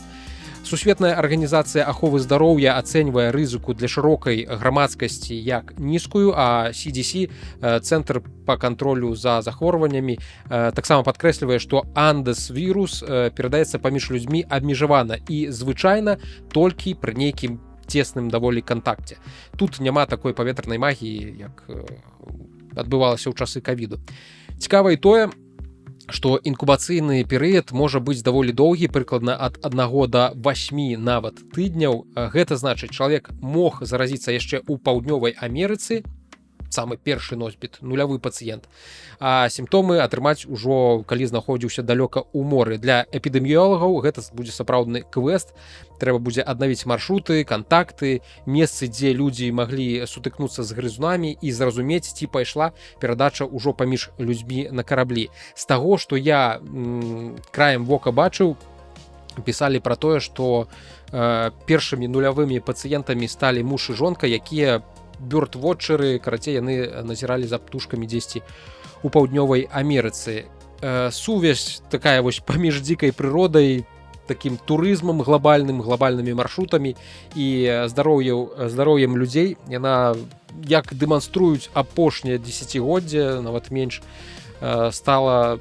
Сусветная арганізацыя аховы здароўя ацэньвае рызыку для шырокай грамадскасці як нізкую, а CDC, Цэнтр па кантролю за захворваннямі, таксама падкрэслівае, што андэс-вірус перадаецца паміж людзьмі абмежавана і звычайна толькі пры нейкім цесным даволі кантакце. Тут няма такой паветранай магіі, як адбывалася ў часы ковіду. Цікава і тое, што інкубацыйны перыяд можа быць даволі доўгі, прыкладна ад 1 до 8 нават тыдняў. Гэта значыць, чалавек мог заразіцца яшчэ ў Паўднёвай Амерыцы, самы першы носьбіт, нулявы пацыент, а сімптомы атрымаць ужо, калі знаходзіўся далёка ў моры. Для эпідэміолагаў гэта будзе сапраўдны квест. Трэба будзе аднавіць маршруты, кантакты, месцы, дзе людзі маглі сутыкнуцца з грызунамі і зразумець, ці пайшла перадача ўжо паміж людзьмі на караблі. З таго, што я краем вока бачыў, пісалі пра тое, што першымі нулявымі пацыентамі сталі муж і жонка, якія бёрд-вотчеры, карацей, яны назіралі за птушкамі дзесьці у Паўднёвай Амерыцы. Сувязь такая вось паміж дзікай прыродай, такім турызмам глобальнымі маршрутамі і здароўем людзей, яна, як дэманструюць апошняе дзесяцігоддзе, нават менш, стала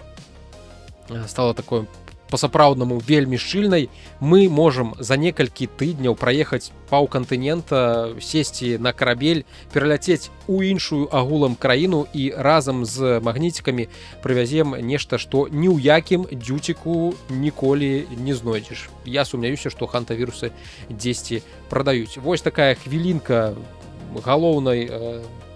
такой па-сапраўднаму вельмі шчыльнай. Мы можам за некалькі тыдняў праехаць паўкантынента, сесці на карабель, пераляцець у іншую агулам краіну і разам з магніцікамі прывязем нешта, што ні ў якім дзюціку ніколі не знойдзеш. Я сумняюся, што хантавірусы дзесьці прадаюць. Вось такая хвілінка галоўнай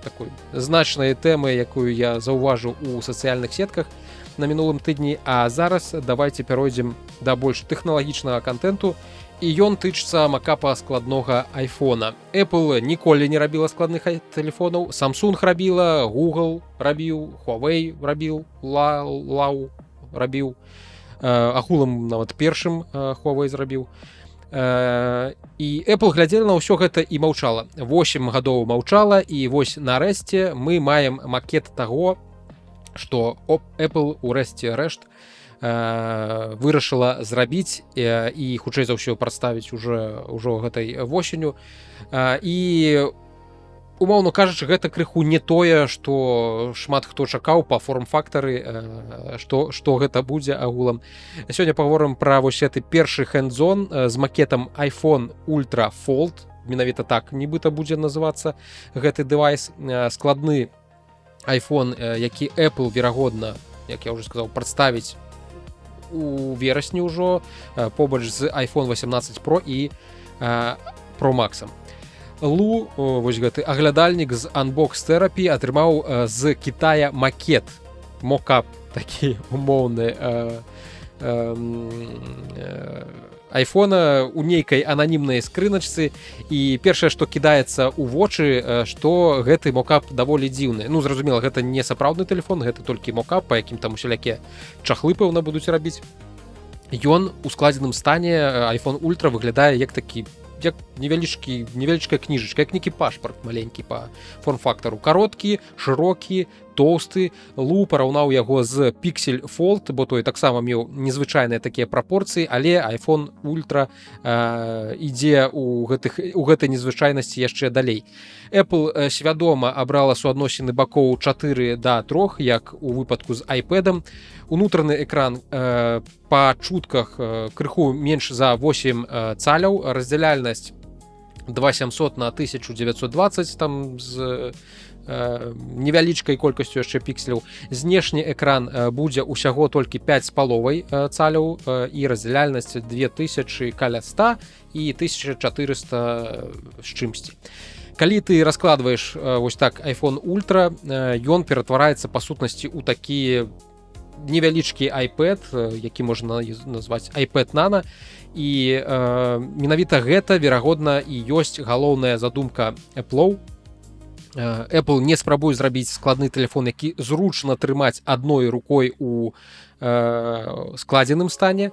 такой значнай тэмы, якую я заўважыў у сацыяльных сетках на мінулым тыдні, а зараз давайте перайдзем да больш тэхналагічнага кантэнту, і ён тычыцца макапа складнога айфона. Apple ніколі не рабіла складных тэлефонаў, Samsung рабіла, Google рабіў, Huawei рабіў, Lau рабіў, агулам нават першым Huawei зрабіў. І Apple глядзела на ўсё гэта і маўчала. 8 гадоў маўчала, і вось нарэшце мы маем макет таго, што Apple урэшце рэшт вырашыла зрабіць і хутчэй за ўсё прадставіць ужо гэтай восенню. І умоўно кажучы, гэта крыху не тое, што шмат хто чакаў па форм-фактары, што гэта будзе агулам. Сёння паговорым пра вось гэты першы хэндзон з макетам iPhone Ultra Fold. Менавіта так нібыта будзе называцца гэты дэвайс. Складны iPhone, які Apple, верагодна, як я ўжо сказаў, прадставіць у верасні ўжо, побач з iPhone 18 Pro і Pro Max. Лу, вось гэты аглядальнік з Unbox Therapy, атрымаў з Китая макет, мокап такі умоўны айфона у нейкай ананімнай скрыначцы, і першае, што кідаецца ў вочы, што гэты мокап даволі дзіўны. Ну, зразумела, гэта не сапраўдны тэлефон, гэта толькі мокап, па якім там усялякія чахлы, пэўна, будуць рабіць. Ён у складзеным стане iPhone Ultra выглядае як такі, як невялічкая кніжачка, як нейкі пашпарт маленькі па форм-фактару. Кароткі, шырокі, тоўсты. Лу параўнаў яго з Pixel Fold, бо той таксама меў незвычайныя такія прапорцыі, але iPhone Ultra ідзе у гэтай незвычайнасці яшчэ далей. Apple свядома абрала суадносіны бакоў 4:3, як у выпадку з iPad. Унутраны экран па чутках крыху менш за 8 цаляў, раздзяляльнасць 2700 на 1920, там з невялічкай колькасцю яшчэ пікселяў. Знешні экран будзе ўсяго толькі 5,5 цаляў і раздзяляльнасць 2000 каля 100 і 1400 з чымсьці. Калі ты раскладваеш вось так iPhone Ultra, ён ператвараецца па сутнасці ў такі невялічкі iPad, які можна назваць iPad Nano, і менавіта гэта, верагодна, і ёсць галоўная задумка Apple. Apple не спрабуе зрабіць складны тэлефон, які зручна трымаць адной рукой у складзеным стане.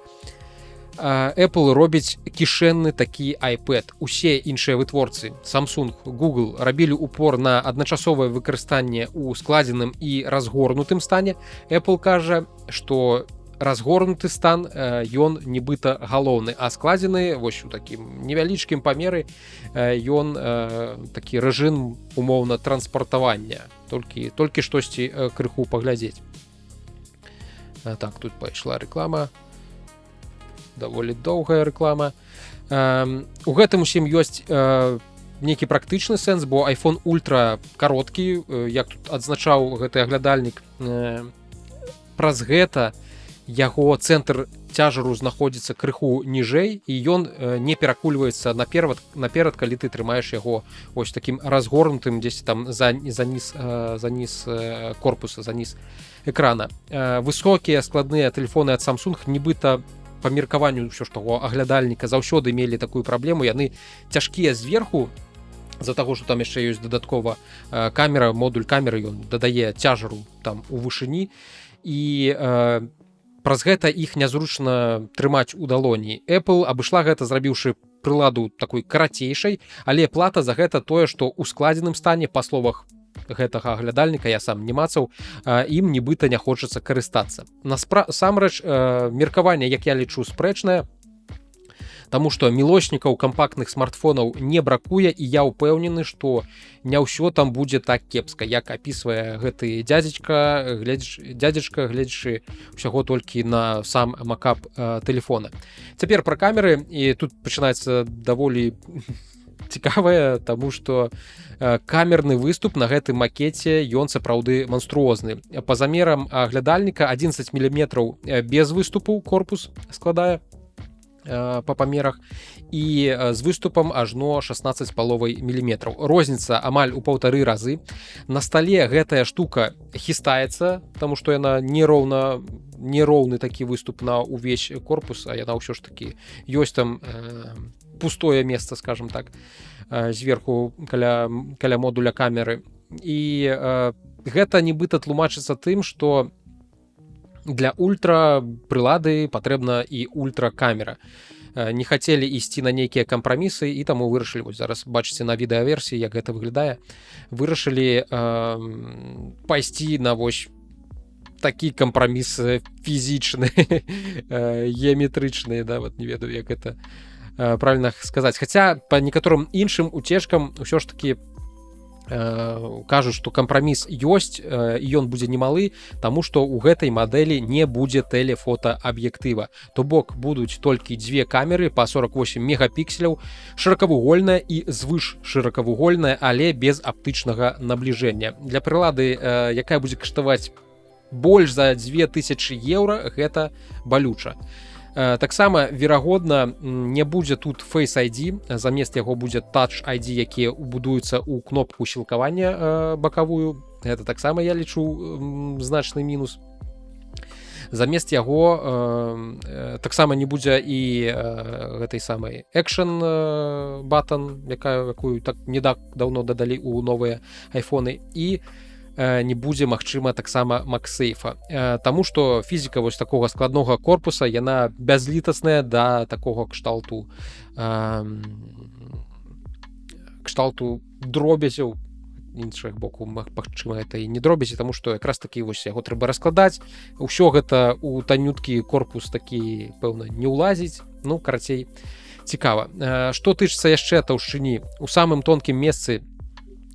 Apple робіць кішэнны такі iPad. Усе іншыя вытворцы, Samsung, Google, рабілі упор на адначасовае выкарыстанне ў складзеным і разгорнутым стане. Apple кажа, што разгорнуты стан ён нібыта галоўны, а складзены вось у такім невялічкім памеры ён такі рэжым умоўна транспартавання, толькі штосьці крыху паглядзець. Так, тут пайшла рэклама, даволі доўгая рэклама. У гэтым усім ёсць нейкі практычны сэнс, бо iPhone Ultra кароткі, як тут адзначаў гэты аглядальнік, праз гэта яго цэнтр цяжару знаходзіцца крыху ніжэй, і ён не перакульваецца наперад, калі ты трымаеш яго ось такім разгорнутым дзесьці там за низ корпуса, за низ экрана. Высокія складныя тэлефоны ад Samsung нібыта па меркаванню ўсё ж таго аглядальніка заўсёды мелі такую праблему, яны цяжкія зверху, з-за таго, што там яшчэ ёсць дадаткова камера, модуль камеры, ён дадае цяжару там у вышыні, і праз гэта іх нязручна трымаць у далоні. Apple абышла гэта, зрабіўшы прыладу такой карацейшай, але плата за гэта тое, што ў складзеным стане, па словах гэтага аглядальніка, я сам не мацаў, ім нібыта не хочацца карыстацца. Насамрэч, меркаванне, як я лічу, спрэчнае, таму што мілочнікаў кампактных смартфонаў не бракуе, і я ўпэўнены, што не ўсё там будзе так кепска, як апісвае гэты дзядзечка, гледзячы ўсяго толькі на сам макап тэлефона. Цяпер пра камеры, і тут пачынаецца даволі цікавае, таму што камерны выступ на гэтым макеце ён сапраўды манструозны. Па замерам аглядальніка 11 мм без выступу корпус складае па памерах, і з выступам ажно 16,5 мм. Розніца амаль у 1,5 разы. На стале гэтая штука хістаецца, таму што яна нероўны такі выступ на ўвесь корпус, а яна ўсё ж такі ёсць там пустое месца, скажем так, зверху каля модуля камеры. І гэта нібыта тлумачыцца тым, што для ультра прылады патрэбна і ультра камера. Не хацелі ісці на нейкія кампрамісы, і таму вырашылі, вось зараз бачыце на відэаверсіі, як гэта выглядае, вырашылі пайсці на вось такі кампраміс фізічны, геаметрычны, да, вот не ведаю, як это правильно сказаць. Хаця па некаторым іншым уцежкам ўсё ж такі кажуць, што кампраміс ёсць, і ён будзе немалы, таму што ў гэтай мадэлі не будзе тэлефотааб'ектыва. То бок будуць толькі дзве камеры па 48 мегапікселяў, шыракавугольная і звышшыракавугольная, але без аптычнага набліжэння. Для прылады, якая будзе каштаваць больш за 2000 еўра, гэта балюча. Таксама, верагодна, не будзе тут Face ID, замест яго будзе Touch ID, якія ўбудуюцца ў кнопку сілкавання бакавую. Гэта таксама, я лічу, значны мінус. Замест яго таксама не будзе і гэтай самай Action Button, якую так не так даўно дадалі ў новыя айфоны, і не будзе, магчыма, таксама MagSafe. Таму што фізіка вось такога складнога корпуса, яна бязлітасная да такога кшталту дробязяў. Іншых боку, магчыма, гэта і не дробязі, таму што якраз такі вось яго трэба раскладаць. Усё гэта ў танюткі корпус такі, пэўна, не ўлазіць. Ну, карацей, цікава. Што тычыцца яшчэ таўшчыні, у самым тонкім месцы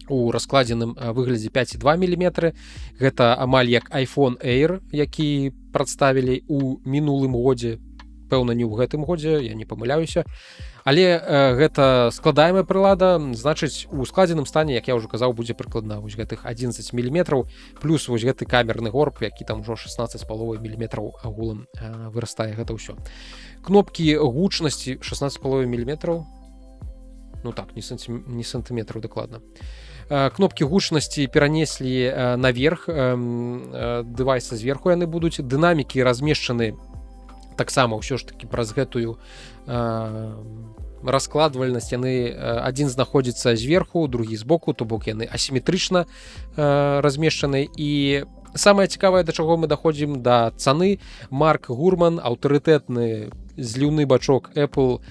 у раскладзеным выглядзе 5,2 мм. Гэта амаль як iPhone Air, які прадставілі ў мінулым годзе. Пэўна, не ў гэтым годзе, я не памыляюся. Але гэта складаемая прылада, значыць, у складзеным стане, як я ўжо казаў, будзе прыкладна вось гэтых 11 мм, плюс вось гэты камерны горб, які там ужо 16,5 мм агулам вырастае гэта ўсё. Кнопкі гучнасці 16,5 мм. Ну так, не сантыметраў дакладна. Кнопкі гучнасці перанеслі наверх, дэвайса зверху яны будуць. Дынамікі размешчаны таксама ўсё ж такі праз гэтую раскладвальнасць. Яны адзін знаходзіцца зверху, другі збоку, то бок яны асіметрычна размешчаны. І самае цікавае, да чаго мы даходзім, да цаны. Марк Гурман, аўтарытэтны зліўны бачок Apple,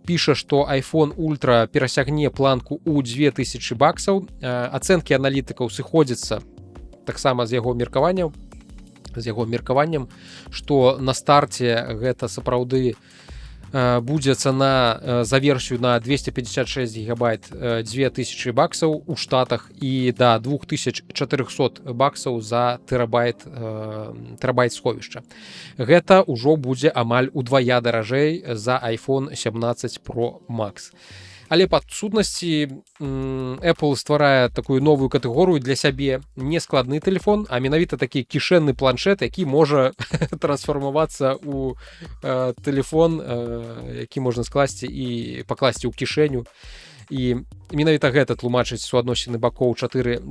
піша, што iPhone Ultra перасягне планку ў 2000 баксаў. Ацэнкі аналітыкаў сыходзяцца таксама з яго меркаваннем, што на старце гэта сапраўды будзе цана за версію на 256 гигабайт 2000 баксаў у Штатах і да 2400 баксаў за тэрабайт сховішча. Гэта ўжо будзе амаль удвая даражэй за iPhone 17 Pro Max. Але па сутнасці Apple стварае такую новую катэгорыю для сябе, не складны телефон, а менавіта такі кішэнны планшет, які можа трансфармавацца ў телефон, які можна скласці і пакласці ў кішэню. І менавіта гэта тлумачыць суадносіны бакоў 4:3.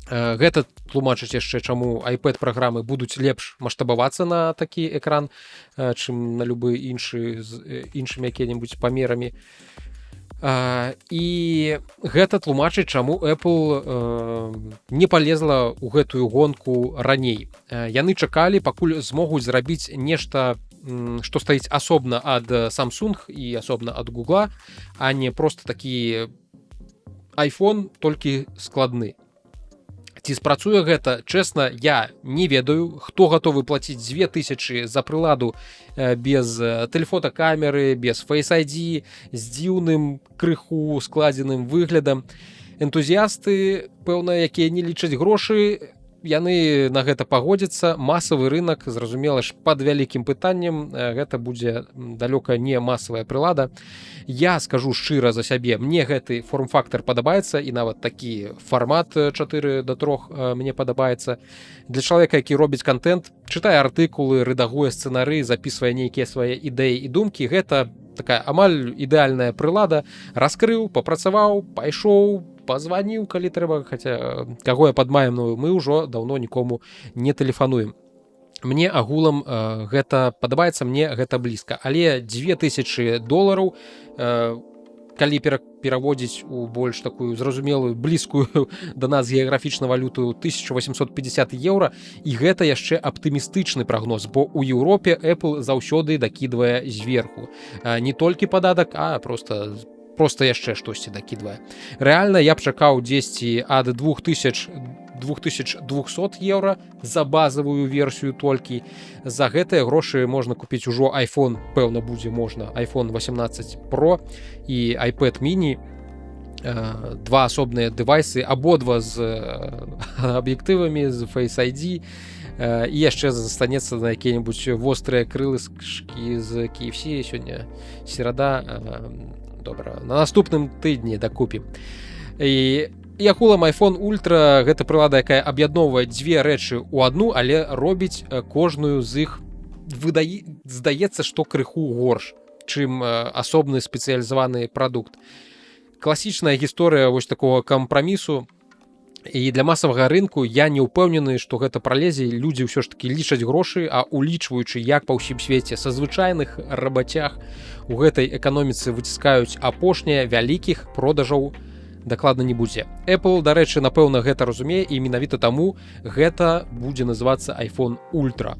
Гэта тлумачыць яшчэ, чаму iPad-праграмы будуць лепш маштабавацца на такі экран, чым на любы іншы з іншымі якія-небудзь памерамі. І гэта тлумачыць, чаму Apple не палезла ў гэтую гонку раней. Яны чакалі, пакуль змогуць зрабіць нешта, што стаіць асобна ад Samsung і асобна ад Google, а не проста такі iPhone, толькі складны. Ці спрацуе гэта, чэсна, я не ведаю, хто гатовы плаціць 2000 за прыладу без тэлефотакамеры, без Face ID, з дзіўным крыху складзеным выглядам. Энтузіасты, пэўна, якія не лічаць грошы, яны на гэта пагодзяцца. Масавы рынок, зразумела ж, пад вялікім пытаннем, гэта будзе далёка не масавая прылада. Я скажу шчыра за сябе, мне гэты форм-фактор падабаецца, і нават такі фармат 4:3 мне падабаецца. Для чалавека, які робіць контент, чытае артыкулы, рэдагуе сцэнары, запісвае нейкія свае ідэі і думкі, гэта такая амаль ідэальная прылада. Раскрыў, папрацаваў, пайшоў, пазваніў, калі трэба, хаця каго я падмаем, мы ўжо даўно нікому не тэлефануем. Мне агулам гэта падабаецца, мне гэта блізка. Але $2000, калі пераводзіць у больш такую зразумелую, блізкую да нас геаграфічна валюту, 1850 еўра, і гэта яшчэ аптымістычны прагноз, бо ў Еўропе Apple заўсёды дакідвае зверху. Не толькі падатак, а просто яшчэ штосьці дакідвае. Рэальна я б чакаў дзесьці ад 2200 еўра за базавую версію толькі. За гэтыя грошы можна купіць ужо iPhone, пэўна будзе можна, iPhone 18 Pro і iPad mini. два асобныя дэвайсы, абодва з аб'ектывамі, з Face ID, і яшчэ застанецца на якія-небудзь вострыя крылышкі з KFC. Сёння серада, добра, на наступным тыдні дакупім. І агулам iPhone Ultra гэта прылада, якая аб'ядноўвае дзве рэчы ў адну, але робіць кожную з іх, здаецца, што крыху горш, чым асобны спецыялізаваны прадукт. Класічная гісторыя вось такога кампрамісу. І для масавага рынку я не ўпэўнены, што гэта пралезе. Людзі ўсё ж такі лічаць грошы, а улічваючы, як па ўсім свеце са звычайных рабацях у гэтай эканоміцы выціскаюць апошнія, вялікіх продажаў дакладна не будзе. Apple, дарэчы, напэўна, гэта разумее, і менавіта таму гэта будзе называцца iPhone Ultra,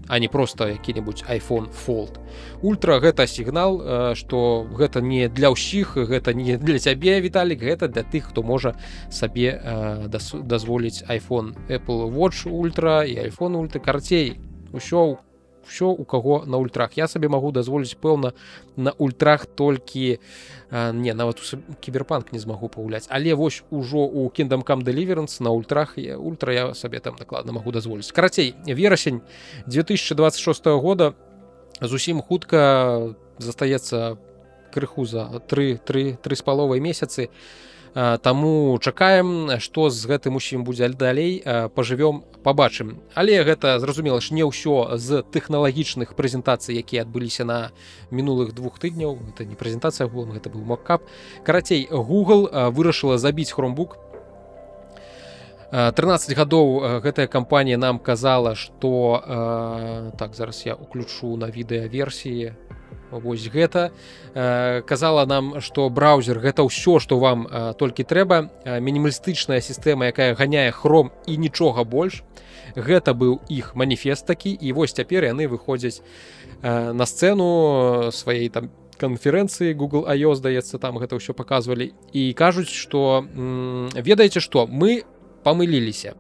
а не проста які-небудзь iPhone Fold. Ultra — гэта сігнал, што гэта не для ўсіх, гэта не для цябе, Віталік, гэта для тых, хто можа сабе дазволіць iPhone, Apple Watch Ultra і iPhone Ultra. Карцей, усё у каго на ультрах. Я сабе магу дазволіць, пэўна, на ультрах толькі, нават у Кіберпанк не змагу пагуляць, але вось ужо у Kingdom Come Deliverance на ультрах ультра я сабе там дакладна магу дазволіць. Карацей, верасень 2026 года зусім хутка, застаецца крыху за 3,5 месяцы. Таму чакаем, што з гэтым усім будзе далей, пажывём, пабачым. Але гэта, зразумела ж, не ўсё з тэхналагічных прэзентацый, якія адбыліся на мінулых 2 тыдняў. Гэта не прэзентацыя, гэта быў мокап. Карацей, Google вырашыла забіць Chromebook. 13 гадоў гэтая кампанія нам казала, што... Так, зараз я уключу на відэаверсіі. Вось гэта. Казала нам, што браузер — гэта ўсё, што вам толькі трэба. Мінімалістычная сістэма, якая ганяе Chrome і нічога больш. Гэта быў іх маніфест такі, і вось цяпер яны выходзяць на сцэну сваёй там канферэнцыі Google I.O., здаецца, там гэта ўсё паказвалі, і кажуць, што ведаеце што, мы памыліліся.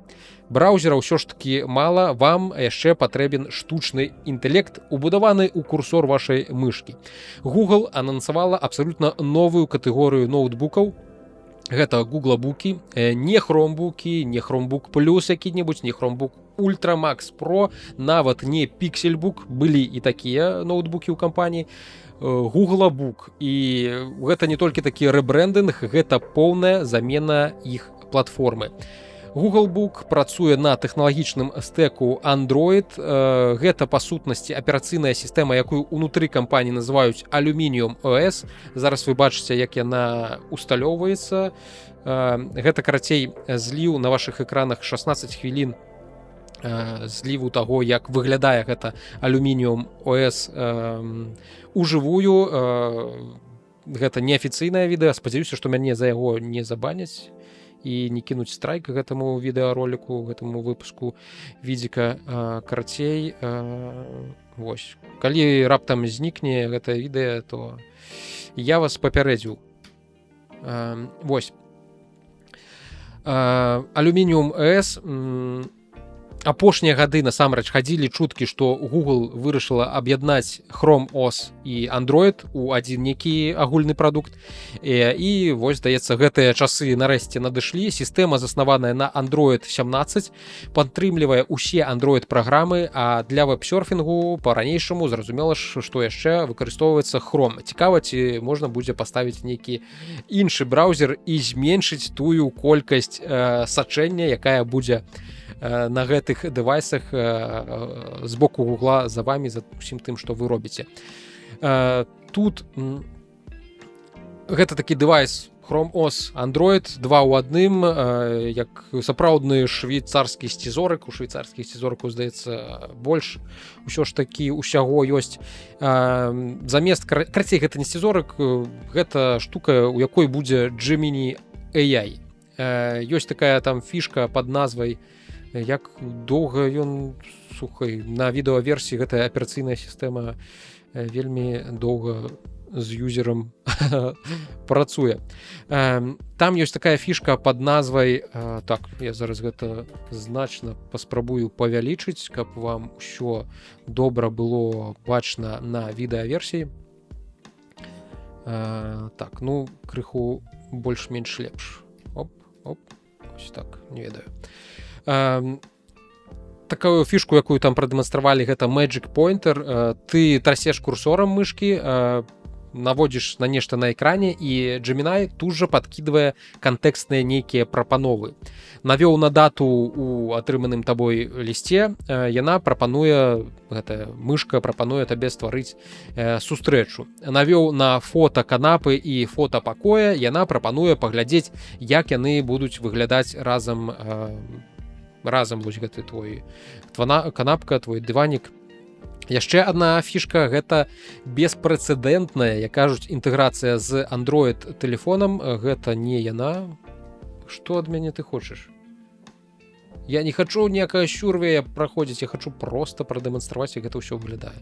Браузера ўсё ж такі мала, вам яшчэ патрэбен штучны інтэлект, убудаваны ў курсор вашай мышкі. Google анансавала абсалютна новую катэгорыю ноутбукаў. Гэта Googlebooky, не Chromebooky, не Chromebook Plus які-небудзь, не Chromebook Ultra Max Pro, нават не Pixelbook, былі і такія ноутбукі ў кампаніі. Googlebook. І гэта не толькі такі рэбрэндынг, гэта поўная замена іх платформы. Googlebook працуе на тэхналагічным стэку Android. Гэта, па сутнасці, аперацыйная сістэма, якую ўнутры кампаніі называюць Aluminium OS. Зараз вы бачыце, як яна усталёўваецца. Гэта, карацей, зліў на вашых экранах 16 хвілін зліву таго, як выглядае гэта Aluminium OS ужывую. Гэта неафіцыйнае відэа. Спадзяюся, што мяне за яго не забаняць і не кінуць страйк гэтаму відэароліку, гэтаму выпуску відзіка. Карацей, вось. Калі раптам знікне гэта відэа, то я вас папярэдзіў. Вось. Aluminium OS. Апошнія гады насамрэч хадзілі чуткі, што Google вырашыла аб'яднаць Chrome OS і Android у адзін некі агульны прадукт. І вось, здаецца, гэтыя часы нарэшце надышлі. Сістэма, заснаваная на Android 17, падтрымлівае ўсе Android-праграмы, а для веб-сёрфінгу па-ранейшаму зразумела ж, што яшчэ выкарыстоўваецца Chrome. Цікава, ці можна будзе паставіць нейкі іншы браузер і зменшыць тую колькасць сачэння, якая будзе на гэтых дэвайсах з боку Гугла за вами, за усім тым, што вы робіце. Тут гэта такі дэвайс Chrome OS, Android, 2 ў адным, як сапраўдны швейцарскі сцізорык. У швейцарскіх сцізорыкаў, здаецца, больш усё ж такі усяго ёсць. Замест, карацей, гэта не сцізорык, гэта штука, у якой будзе Gemini AI. Ёсць такая там фішка пад назвай, як доўга ён, слухай, на відэаверсіі гэтая аперацыйная сістэма вельмі доўга з юзерам працуе. Там ёсць такая фішка пад назвай, так, я зараз гэта значна паспрабую павялічыць, каб вам усё добра было бачна на відэаверсіі. Так, ну крыху больш-менш лепш. Оп, ось так, не ведаю. Такую фішку, якую там прадэманстравалі, гэта Magic Pointer. Ты трасеш курсорам мышкі, наводзіш на нешта на экране, і Gemini тут жа падкідвае кантэкстныя нейкія прапановы. Навёў на дату у атрыманым табой лісце, яна прапануе, гэтая мышка прапануе табе стварыць сустрэчу. Навёў на фота канапы і фота пакоя, яна прапануе паглядзець, як яны будуць выглядаць разам вось гэты твой канапка, твой дыванік. Яшчэ адна фішка, гэта беспрэцэдэнтная, як кажуць, інтэграцыя з Android тэлефонам. Гэта не яна. Што ад мяне ты хочаш? Я не хачу ніякае сюрвея праходзіць, я хачу проста прадэманстраваць, як гэта ўсё выглядае.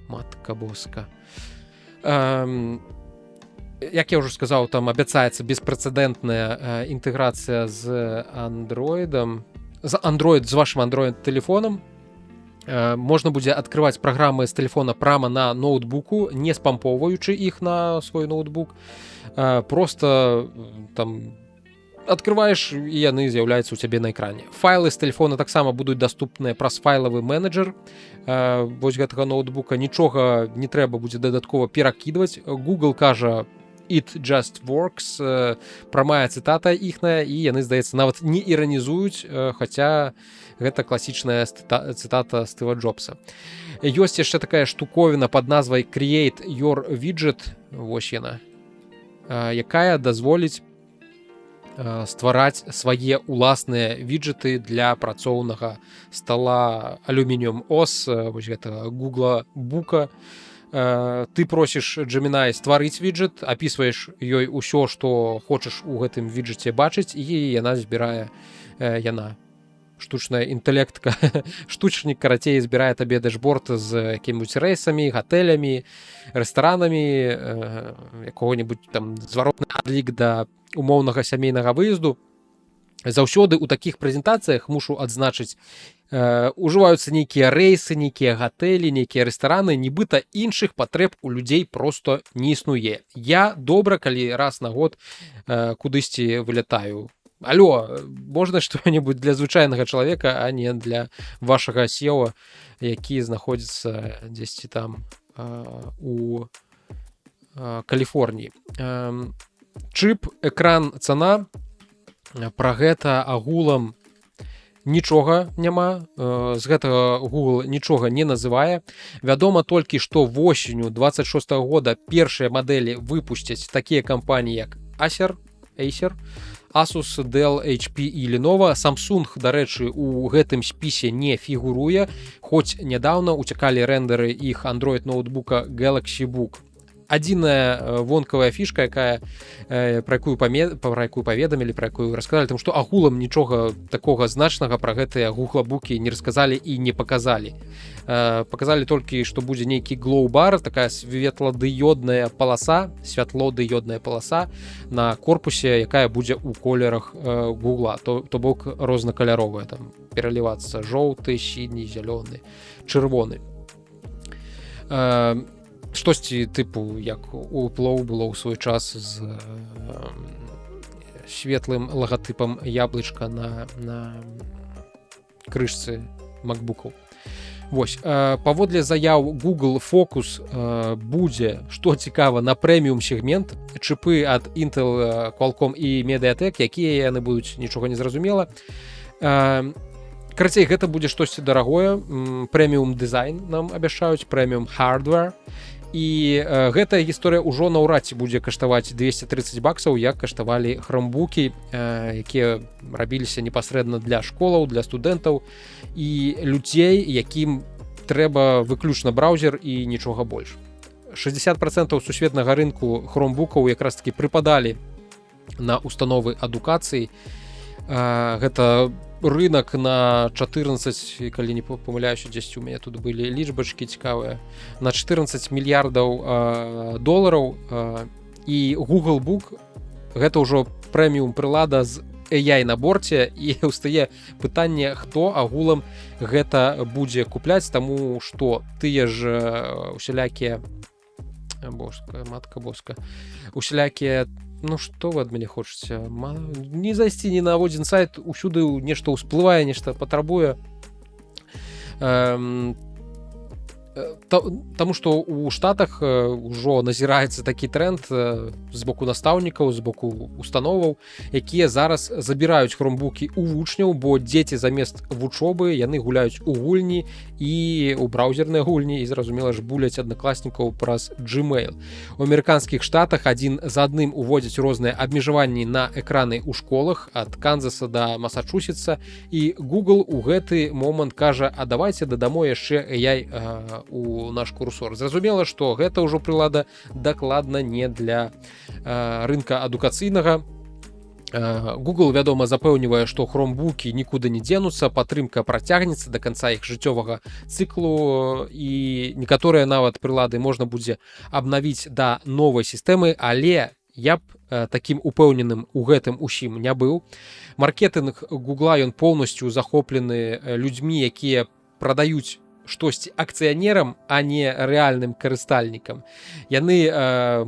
Матка боска. Як я ўжо сказаў, там абяцаецца беспрэцэдэнтная інтэграцыя з Android, з вашым Android-тэлефонам. Можна будзе адкрываць праграмы з тэлефона прама на ноутбуку, не спампоўваючы іх на свой ноутбук. Просто там адкрываеш, і яны з'яўляюцца ў цябе на экране. Файлы з тэлефона таксама будуць даступныя праз файлавы менеджер вось гэтага ноутбука. Нічога не трэба будзе дадаткова перакідваць. Google кажа, it just works, прамая цытата іхная, і яны, здаецца, нават не іранізуюць, хаця гэта класічная цытата Стыва Джобса. Ёсць яшчэ такая штуковіна пад назвай Create Your Widget, вось яна, якая дазволіць ствараць свае ўласныя виджеты для працоўнага стала Aluminium OS, вось гэтага Google Book. Ты просіш Gemini стварыць виджет, апісваеш ёй усё, што хочаш у гэтым виджеце бачыць, і яна збірае, штучная інтэлектка, штучнік, карацей, збірае табе дэшборд з якімі-небудзь рэйсамі, гатэлямі, рэстаранамі, якога-небудзь там зваротны адлік да умоўнага сямейнага выезду. Заўсёды ў такіх прэзентацыях, мушу адзначыць, ужываюцца нейкія рэйсы, нейкія гатэлі, нейкія рэстараны, нібыта іншых патрэб у людзей просто не існуе. Я добра, калі раз на год кудысьці вылятаю. Алло, можна што-небудзь для звычайнага чалавека, а не для вашага SEO, які знаходзіцца дзесьці там у Каліфорніі. Чып, экран, цана. Пра гэта агулам нічога няма. З гэтага Google нічога не называе. Вядома толькі, што восенню 26 года першыя мадэлі выпусцяць такія кампаніі, як Acer, Asus, Dell, HP і Lenovo. Samsung, дарэчы, у гэтым спісе не фігуруе, хоць нядаўна уцякалі рэндэры іх Android-ноутбука Galaxy Book. Адзіная вонкавая фішка, якая, пра якую паведамілі, пра якую расказалі, тому што агулам нічога такога значнага пра гэтыя гуглабукі не расказалі і не паказалі. Паказалі толькі, што будзе нейкі глоу-бар, такая святлодыёдная паласа на корпусе, якая будзе ў колерах Гугла, то бок рознакаляровая, там пералівацца жоўты, сіні, зялёны, чырвоны. Штосьці тыпу, як у Apple было ў свой час з светлым лагатыпам яблычка на крышцы макбукаў. Вось, паводле заяў Google Focus будзе, што цікава, на прэміум сегмент, чыпы ад Intel, Qualcomm і Mediatek, якія яны будуць, нічога не зразумела. Карацей, гэта будзе штосьці дарагое, прэміум дызайн нам абяшаюць, прэміум hardware. І гэтая гісторыя ўжо наўрад ці будзе каштаваць $230, як каштавалі хромбукі, якія рабіліся непасрэдна для школаў, для студэнтаў і людзей, якім трэба выключна браузер і нічога больш. 60% сусветнага рынку хромбукаў якраз такі прыпадалі на установы адукацыі. Гэта рынок на 14, калі не памыляюся, дзесь у мяне тут былі лічбачкі цікавыя, на 14 мільярдаў долараў. І Google Book гэта ўжо прэміум прылада з AI на борце, і ўстае пытанне, хто агулам гэта будзе купляць, таму што тыя ж усялякія Божка, матка боска. Усялякія, ну што вы ад мяне хочаце? Не зайсці ні на адзін сайт, усюды нешта ўсплывае, нешта патрабуе. Таму што ў Штатах ўжо назіраецца такі тренд з боку настаўнікаў, з боку установаў, якія зараз забіраюць хромбукі ў вучняў, бо дзеці замест вучобы яны гуляюць у гульні і ў браўзерныя гульні, і зразумела ж буляць аднакласнікаў праз Gmail. У амерыканскіх штатах адзін за адным уводзяць розныя абмежаванні на экраны ў школах ад Канзаса да Масачусетса, і Google у гэты момант кажа: а давайте дадамо яшчэ AI у наш курсор. Зразумела, што гэта ўжо прылада дакладна не для рынка адукацыйнага. Google, вядома, запэўнівае, што хромбукі нікуды не дзенуцца, падтрымка працягнецца да канца іх жыццёвага цыклу, і некаторыя нават прылады можна будзе абнавіць да новай сістэмы, але я б такім упэўненым у гэтым усім не быў. Маркетынг Гугла, ён поўнасцю захоплены людзьмі, якія прадаюць штосьці акцыянерам, а не рэальным карыстальнікам. Яны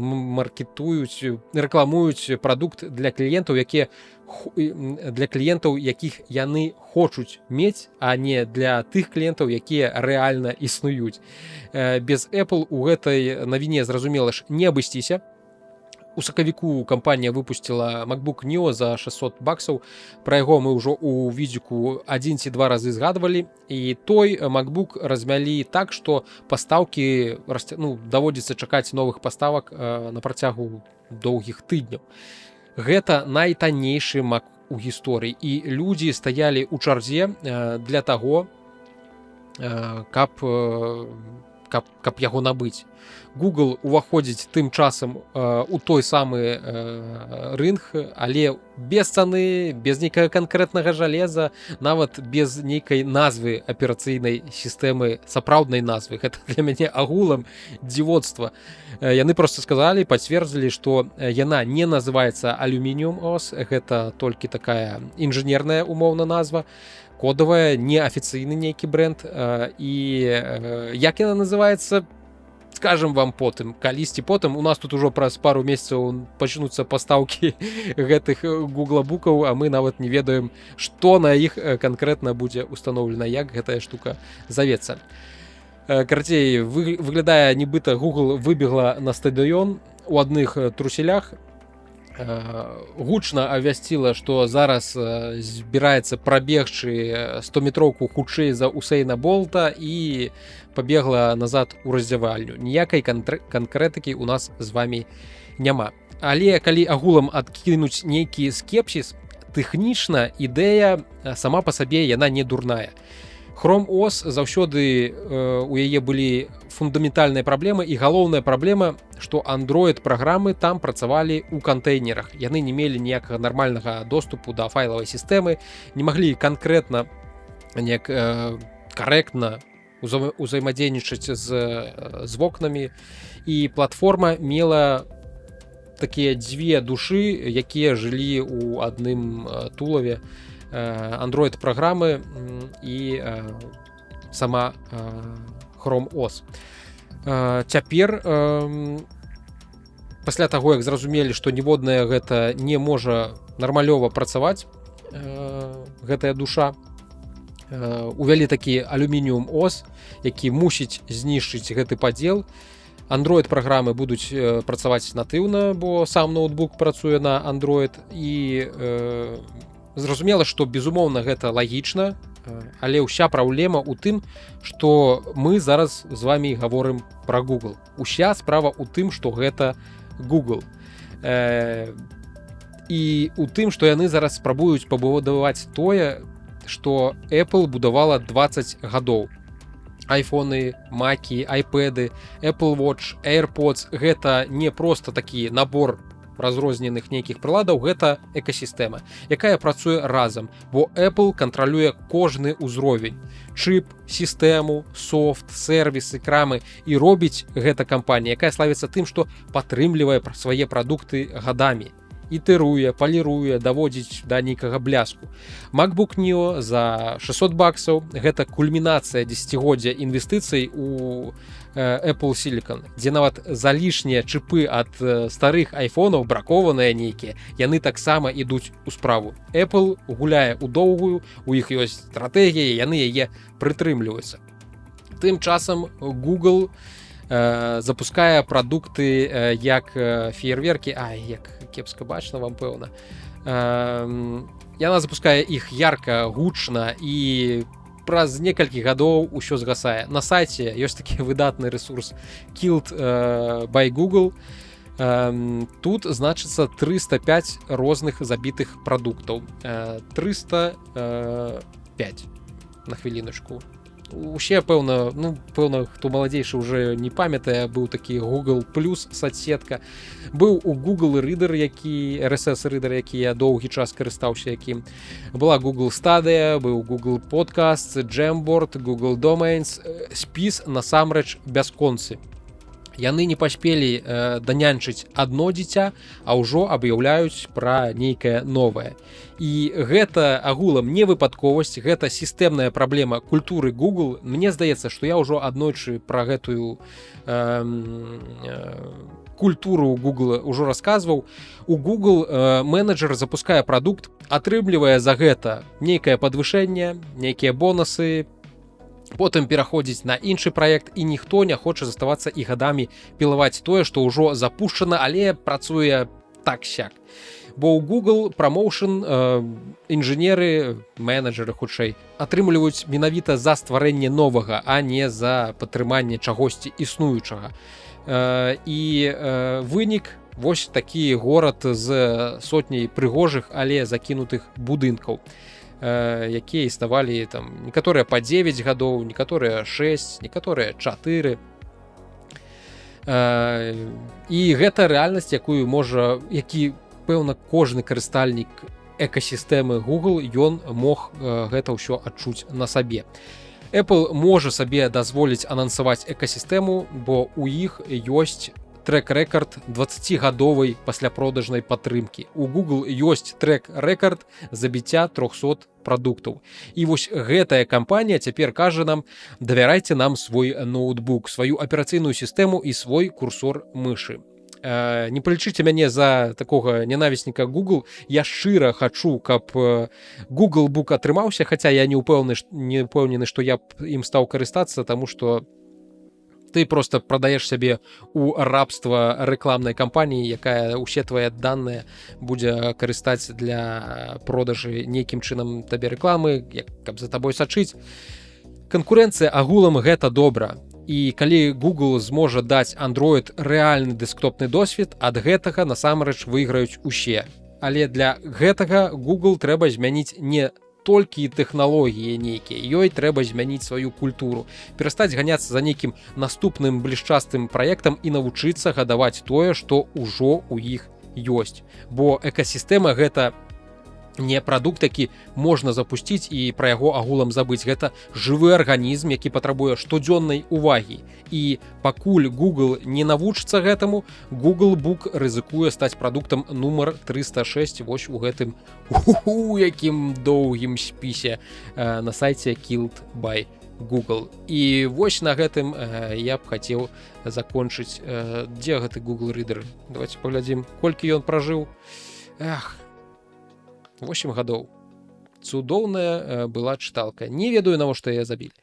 маркетуюць, рэкламуюць прадукт для кліентаў, якіх яны хочуць мець, а не для тых кліентаў, якія рэальна існуюць. Без Apple у гэтай навіне, зразумела ж, не абысціся. У сакавіку кампанія выпусціла MacBook Neo за $600. Пра яго мы ўжо ў відзіку 1 ці 2 разы згадвалі, і той MacBook размялі так, што пастаўкі, даводзіцца чакаць новых паставак на працягу доўгіх тыдняў. Гэта найтаннейшы Mac у гісторыі, і людзі стаялі ў чарзе для таго, каб яго набыць. Google уваходзіць тым часам у той самы рынг, але без цаны, без нейкага канкрэтнага жалеза, нават без нейкай назвы аперацыйнай сістэмы, сапраўднай назвы. Гэта для мяне агулам дзівоцтва. Яны проста сказалі, пацвердзілі, што яна не называецца Aluminium OS, гэта толькі такая інжынерная умоўна назва, кодавая, неафіцыйны нейкі брэнд, і як яна называецца, скажем вам потым, калісьці потым. У нас тут ужо праз пару месяцаў пачнуцца пастаўкі гэтых гуглабукаў, а мы нават не ведаем, што на іх канкрэтна будзе устаноўлена, як гэтая штука завецца. Карацей, выглядае, нібыта Google выбегла на стадыён у адных труселях, гучна абвясціла, што зараз збіраецца прабегчы 100-метроўку хутчэй за Усейна Болта, і пабегла назад у раздзявальню. Ніякай канкрэтыкі у нас з вамі няма. Але калі агулам адкінуць нейкі скепсіс, тэхнічна ідэя сама па сабе яна не дурная. Chrome OS заўсёды у яе былі фундаментальныя праблемы, і галоўная праблема, што Android-праграмы там працавалі ў кантэйнерах. Яны не мелі ніякага нармальнага доступу да файлавай сістэмы, не маглі канкрэтна, неяк карэктна узаемадзейнічаць з вокнамі, і платформа мела такія дзве душы, якія жылі ў адным тулаве. Android-праграмы і сама Chrome OS. Цяпер, пасля таго, як зразумелі, што ніводная гэта не можа нармалёва працаваць, гэтая душа, увялі такі Aluminium OS, які мусіць знішчыць гэты падзел. Android-праграмы будуць працаваць натыўна, бо сам ноутбук працуе на Android, і зразумела, што, безумоўна, гэта лагічна, але ўся праблема ў тым, што мы зараз з вамі гаворым пра Google. Уся справа ў тым, што гэта Google. І ў тым, што яны зараз спрабуюць пабудаваць тое, што Apple будавала 20 гадоў. Айфоны, макі, айпэды, Apple Watch, AirPods — гэта не проста такі набор разрозненых нейкіх прыладаў, гэта экасістэма, якая працуе разам, бо Apple кантралюе кожны ўзровень: чып, сістэму, софт, сервісы, крамы, і робіць гэта кампанія, якая славіцца тым, што падтрымлівае свае прадукты гадамі. ітыруе, паліруе, даводзіць да нейкага бляску. MacBook Neo за $600 гэта кульмінацыя дзесяцігоддзя інвестыцый у Apple Silicon, дзе нават залішнія чыпы ад старых айфонаў бракованыя нейкія, яны таксама ідуць у справу. Apple гуляе ў доўгую, у іх ёсць стратэгія, яны яе прытрымліваюцца. Тым часам Google запускае прадукты як феерверкі, як кепска бачна вам пэўна. Яна запускае іх ярка, гучна і праз некалькі гадоў усё згасае. На сайце ёсць такі выдатны ресурс Killed by Google. Тут значыцца 305 розных забітых прадуктаў. 305 на хвіліночку. Усе, пэўна, хто маладзейшы ўжо не памятае, быў такі Google Plus садсетка. Быў у Google Reader, RSS Reader, які я доўгі час карыстаўся якім. Была Google Stadia, быў Google Podcasts, Jamboard, Google Domains. Спіс насамрэч бясконцы. Яны не паспелі данянчыць адно дзіця, а ўжо аб'яўляюць пра нейкае новае. І гэта агулам не выпадковасць, гэта сістэмная праблема культуры Google. Мне здаецца, што я ўжо аднойчы пра гэтую культуру Google ўжо расказваў. У Google менеджер запускае прадукт, атрымлівае за гэта нейкае падвышэнне, нейкія бонусы, потым пераходзіць на іншы праект, і ніхто не хоча заставацца і гадамі пілаваць тое, што ўжо запушчана, але працуе так-сяк. Бо ў Google прамоушн інжынеры, менеджеры хутчэй, атрымліваюць менавіта за стварэнне новага, а не за падтрыманне чагосьці існуючага. І вынік вось такі горад з сотняй прыгожых, але закінутых будынкаў, якія існавалі там некаторыя па 9 гадоў, некаторыя 6, некаторыя 4. І гэта рэальнасць, які пэўна кожны карыстальнік экасістэмы Google, ён мог гэта ўсё адчуць на сабе. Apple можа сабе дазволіць анансаваць экасістэму, бо у іх ёсць трэк-рэкард 20-гадовай пасляпродажнай падтрымкі. У Google ёсць трэк-рэкард забіцця 300 прадуктаў. І вось гэтая кампанія цяпер кажа нам: давярайце нам свой ноутбук, сваю аперацыйную сістэму і свой курсор мышы. Не палічыце мяне за такога ненавісніка Google. Я шчыра хачу, каб Google Book атрымаўся, хаця я не ўпэўнены, што я б ім стаў карыстацца, таму што ты просто прадаеш сябе у рабства рэкламнай кампаніі, якая ўсе твае даныя будзе карыстаць для продажы нейкім чынам табе рэкламы, каб за табой сачыць. Канкурэнцыя агулам гэта добра. І калі Google зможа даць Android рэальны дэсктопны досвед, ад гэтага насамрэч выйграюць усе. Але для гэтага Google трэба змяніць не толькі тэхналогіі нейкія, ёй трэба змяніць сваю культуру, перастаць ганяцца за нейкім наступным блішчастым праектам і навучыцца гадаваць тое, што ўжо ў іх ёсць. Бо экасістэма гэта не прадукт, які можна запусціць і пра яго агулам забыць. Гэта жывы арганізм, які патрабуе штодзённай увагі. І пакуль Google не навучыцца гэтаму, Google Book рызыкуе стаць прадуктам нумар 306 вось у гэтым якім доўгім спісе на сайце Killed by Google. І вось на гэтым я б хацеў закончыць. Дзе гэты Google Reader? Давайте паглядзім, колькі ён пражыў. 8 гадоў. Цудоўная была чыталка. Не ведаю, навошта яе забілі.